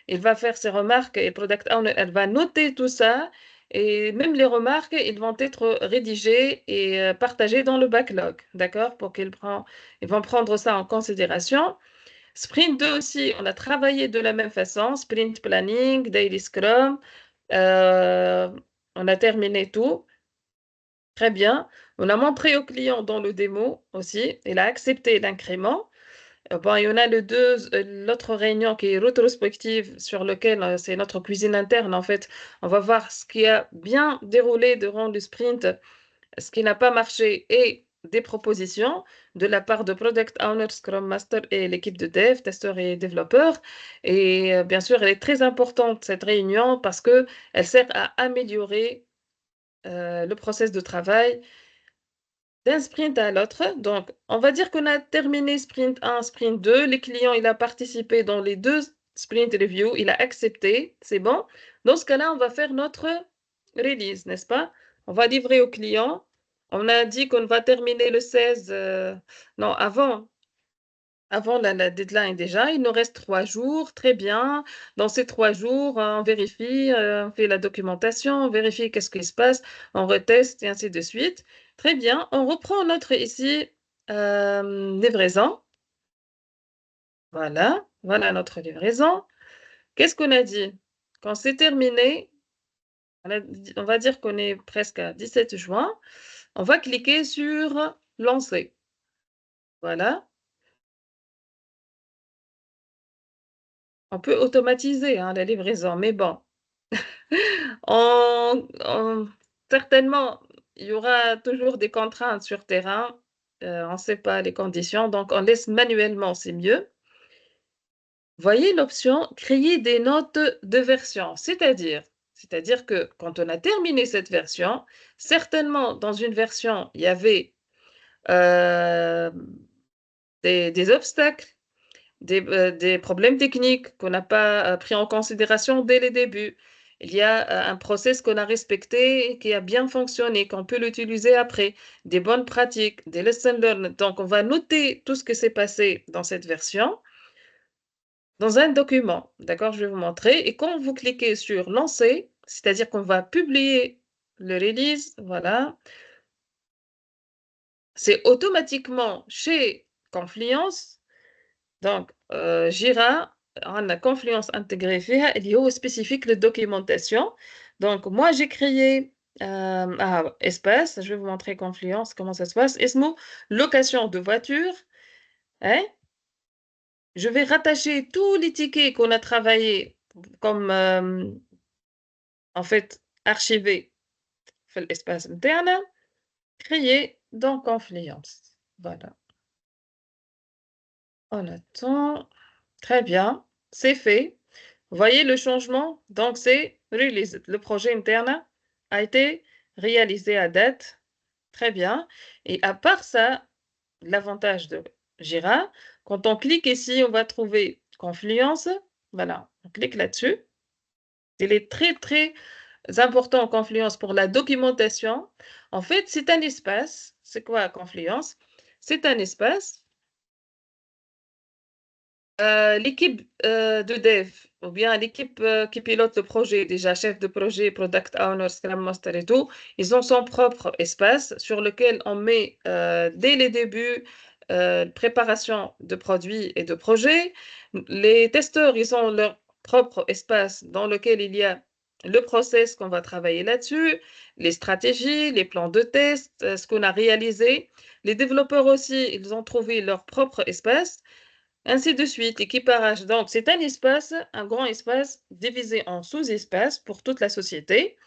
il va faire ses remarques et Product Owner, elle va noter tout ça. Et même les remarques, ils vont être rédigées et partagées dans le backlog, d'accord? Ils vont prendre ça en considération. Sprint 2 aussi, on a travaillé de la même façon, sprint planning, daily scrum, on a terminé tout. Très bien. On a montré au client dans le démo aussi, il a accepté l'incrément. Bon, il y en a l'autre réunion qui est rétrospective sur lequel c'est notre cuisine interne en fait. On va voir ce qui a bien déroulé durant le sprint, ce qui n'a pas marché et des propositions de la part de Product Owner, Scrum Master et l'équipe de dev, testeurs et développeurs. Et bien sûr, elle est très importante cette réunion parce que elle sert à améliorer le process de travail d'un sprint à l'autre. Donc, on va dire qu'on a terminé sprint 1, sprint 2. Le client, il a participé dans les 2 sprint review, il a accepté, c'est bon. Dans ce cas-là, on va faire notre release, n'est-ce pas? On va livrer au client. On a dit qu'on va terminer le 16, non, avant la deadline déjà. Il nous reste 3 jours, très bien. Dans ces 3 jours, on vérifie, on fait la documentation, on vérifie qu'est-ce qui se passe, on reteste et ainsi de suite. Très bien, on reprend notre ici livraison. Voilà, voilà notre livraison. Qu'est-ce qu'on a dit? Quand c'est terminé, on va dire qu'on est presque à 17 juin, on va cliquer sur lancer. Voilà. On peut automatiser hein, la livraison, mais bon. Certainement, il y aura toujours des contraintes sur terrain. On ne sait pas les conditions, donc on laisse manuellement, c'est mieux. Voyez l'option créer des notes de version, c'est-à-dire que quand on a terminé cette version, certainement dans une version, il y avait des obstacles, des problèmes techniques qu'on n'a pas pris en considération dès le début. Il y a un process qu'on a respecté et qui a bien fonctionné, qu'on peut l'utiliser après, des bonnes pratiques, des lessons learned. Donc, on va noter tout ce qui s'est passé dans cette version dans un document. D'accord? Je vais vous montrer. Et quand vous cliquez sur lancer, c'est-à-dire qu'on va publier le release, voilà, c'est automatiquement chez Confluence. Donc, Jira, on a Confluence intégrée فيها اللي هو spécifique de documentation. Donc, moi, j'ai créé espace. Je vais vous montrer Confluence, comment ça se passe. اسمه location de voiture. Hein? Je vais rattacher tous les tickets qu'on a travaillé comme, en fait, archivés في l'espace interne, créés dans Confluence. Voilà. On attend. Très bien, c'est fait. Vous voyez le changement? Donc, c'est release. Le projet interne a été réalisé à date. Très bien. Et à part ça, l'avantage de Jira, quand on clique ici, on va trouver Confluence. Voilà, on clique là-dessus. Il est très, très important Confluence pour la documentation. En fait, c'est un espace. C'est quoi Confluence? C'est un espace. L'équipe de dev ou bien l'équipe qui pilote le projet, déjà chef de projet, product owner, Scrum Master et tout, ils ont son propre espace sur lequel on met dès les débuts préparation de produits et de projets. Les testeurs, ils ont leur propre espace dans lequel il y a le process qu'on va travailler là-dessus, les stratégies, les plans de test, ce qu'on a réalisé. Les développeurs aussi, ils ont trouvé leur propre espace. Ainsi de suite, équiparage. Donc, c'est un espace, un grand espace divisé en sous-espaces pour toute la société.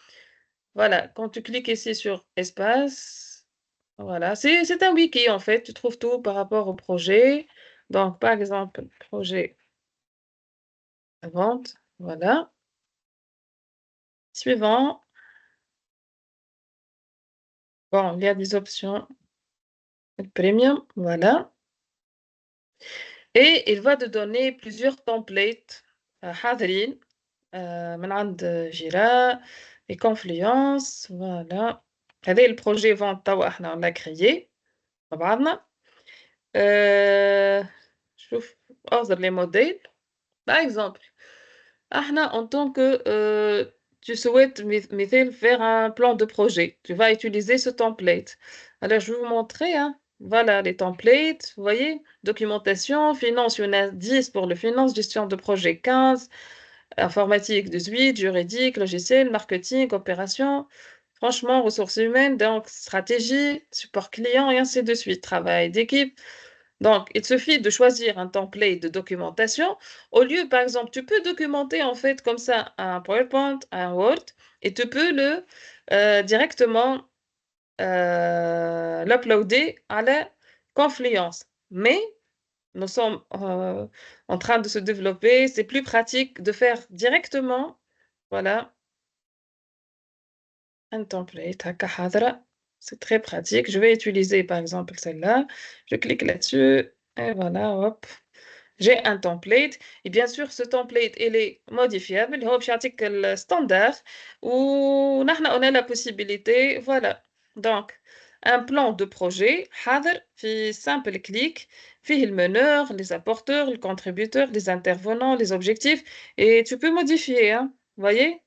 Voilà, quand tu cliques ici sur espace, voilà, c'est un wiki en fait, tu trouves tout par rapport au projet. Donc, par exemple, projet à vente, voilà. Suivant. Bon, il y a des options. Premium, voilà. Et il va te donner plusieurs templates. حاضرين من عند جيرا et Confluence, voilà. هذا البروجي vente توا احنا on l'a créé مع بعضنا. شوف order les modèles. Par exemple, احنا en tant que tu souhaites مثال faire un plan de projet, tu vas utiliser ce template. Alors je vais vous montrer, hein. Voilà les templates, vous voyez, documentation, finance, il y en a 10 pour le finance, gestion de projet 15, informatique 18, juridique, logiciel, marketing, opération, franchement, ressources humaines, donc stratégie, support client et ainsi de suite, travail d'équipe. Donc, il suffit de choisir un template de documentation. Au lieu, par exemple, tu peux documenter en fait comme ça un PowerPoint, un Word, et tu peux le directement l'uploader à la Confluence. Mais nous sommes en train de se développer. C'est plus pratique de faire directement, voilà, un template هكا حاضرة. C'est très pratique. Je vais utiliser par exemple celle-là. Je clique là-dessus et voilà, hop. J'ai un template. Et bien sûr, ce template, il est modifiable. Il y a le standard où on a la possibilité, voilà. Donc, un plan de projet, fait simple clic, fait le meneur, les apporteurs, les contributeurs, les intervenants, les objectifs. Et tu peux modifier, hein. Vous voyez?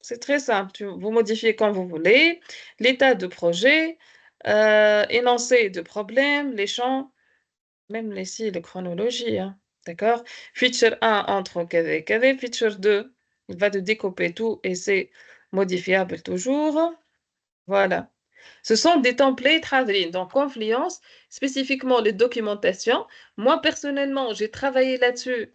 C'est très simple. Vous modifiez quand vous voulez. L'état de projet, énoncé de problème, les champs, même ici, les chronologies, hein. D'accord? Feature 1 entre KV, feature 2, il va te découper tout et c'est modifiable toujours. Voilà. Ce sont des templates Hadrin. Donc, Confluence, spécifiquement les documentations. Moi, personnellement, j'ai travaillé là-dessus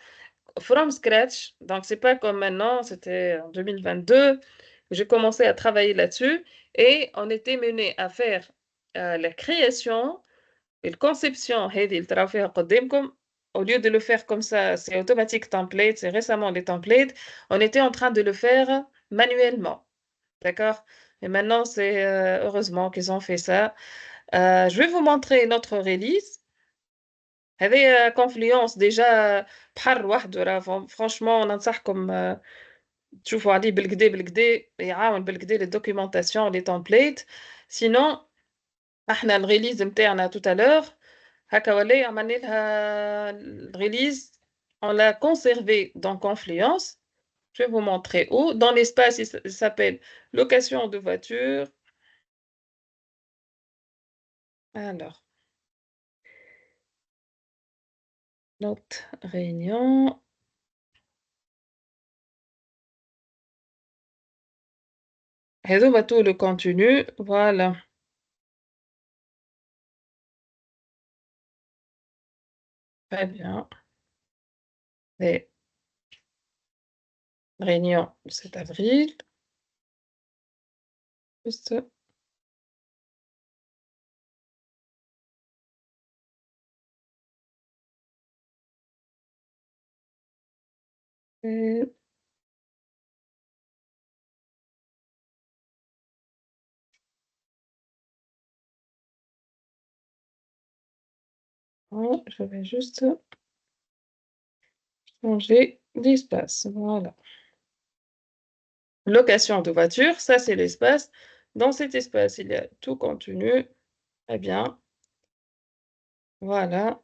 from scratch. Donc, c'est pas comme maintenant, c'était en 2022 que j'ai commencé à travailler là-dessus et on était mené à faire la création et la conception. هذه اللي تراو فيها قدامكم. Au lieu de le faire comme ça, c'est automatique template, c'est récemment les templates, on était en train de le faire manuellement. D'accord? Et maintenant, c'est heureusement qu'ils ont fait ça. Je vais vous montrer notre release. هذه Confluence déjà بحر وحده راه franchement ننصحكم تشوفوا عليه بالكدا بالكدا يعاون بالكدا les documentations les templates. Sinon احنا الريليز نتاعنا tout à l'heure هكا ولا عملنا لها الريليز on l'a conservé dans Confluence. Je vais vous montrer où. Dans l'espace, il s'appelle location de voiture. Alors, notre réunion. Réseau va tout le contenu. Voilà. Très bien. Et réunion du 7 avril. Juste. Et bon, je vais juste changer d'espace. Voilà. Location de voiture, ça c'est l'espace. Dans cet espace, il y a tout contenu. Très bien. Voilà.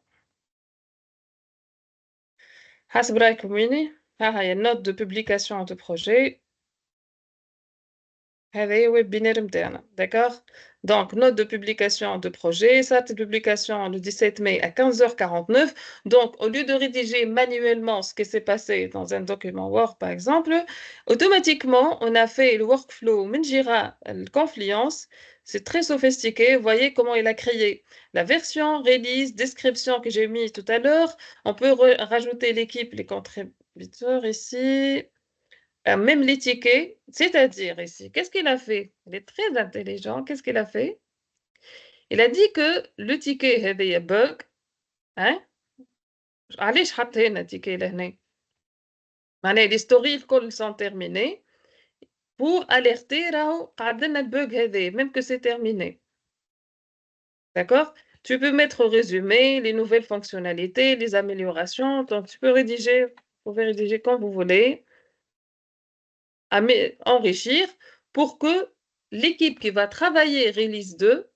Hasbrai Community. Ah, il y a note de publication de projet. هذا webinaire متاعنا. D'accord? Donc, note de publication de projet, ça, c'est publication le 17 mai à 15h49. Donc, au lieu de rédiger manuellement ce qui s'est passé dans un document Word, par exemple, automatiquement, on a fait le workflow Jira, Confluence. C'est très sophistiqué. Vous voyez comment il a créé la version, release, description que j'ai mis tout à l'heure. On peut rajouter l'équipe, les contributeurs ici. Même les tickets, c'est-à-dire ici, qu'est-ce qu'il a fait? Il est très intelligent. Qu'est-ce qu'il a fait? Il a dit que le ticket هذايا bug, hein? علاش حط هنا ticket لهنا؟ معناها les stories الكل sont terminées pour alerter راهو قعد لنا البug هذايا même que c'est terminé. D'accord? Tu peux mettre résumé, les nouvelles fonctionnalités, les améliorations. Donc, tu peux rédiger, vous pouvez rédiger quand vous voulez, enrichir pour que l'équipe qui va travailler Release 2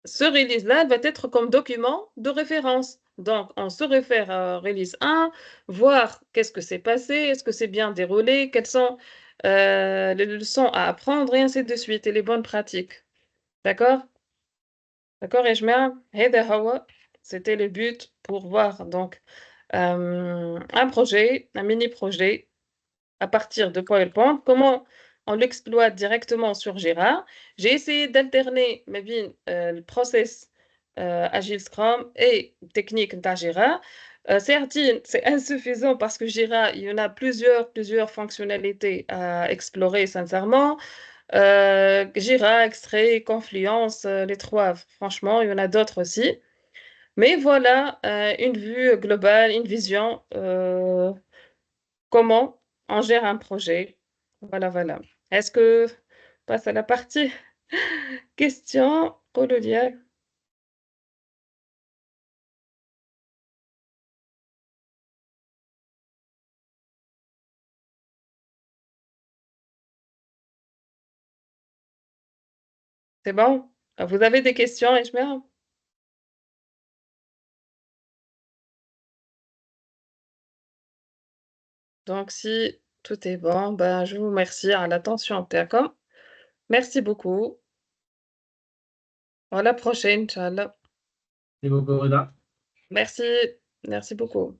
ce release-là va être comme document de référence. Donc, on se réfère à release 1, voir qu'est-ce que s'est passé, est-ce que c'est bien déroulé, quelles sont les leçons à apprendre, et ainsi de suite, et les bonnes pratiques. D'accord? D'accord, Ejma? C'était le but pour voir donc un projet, un mini-projet à partir de PowerPoint, comment on l'exploite directement sur Jira. J'ai essayé d'alterner le process Agile Scrum et technique de Jira. Certes, c'est insuffisant parce que Jira, il y en a plusieurs fonctionnalités à explorer sincèrement. Jira, Extrait, Confluence, les trois, franchement, il y en a d'autres aussi. Mais voilà, une vue globale, une vision, comment on gère un projet. Voilà, voilà. Est-ce que on passe à la partie Question, قولوا لي. C'est bon? Vous avez des questions, Ejmer? Donc si tout est bon, ben, je vous remercie à l'attention, d'accord? Merci beaucoup. À la prochaine, Inch'Allah. C'est beaucoup, Reda. Merci, merci beaucoup.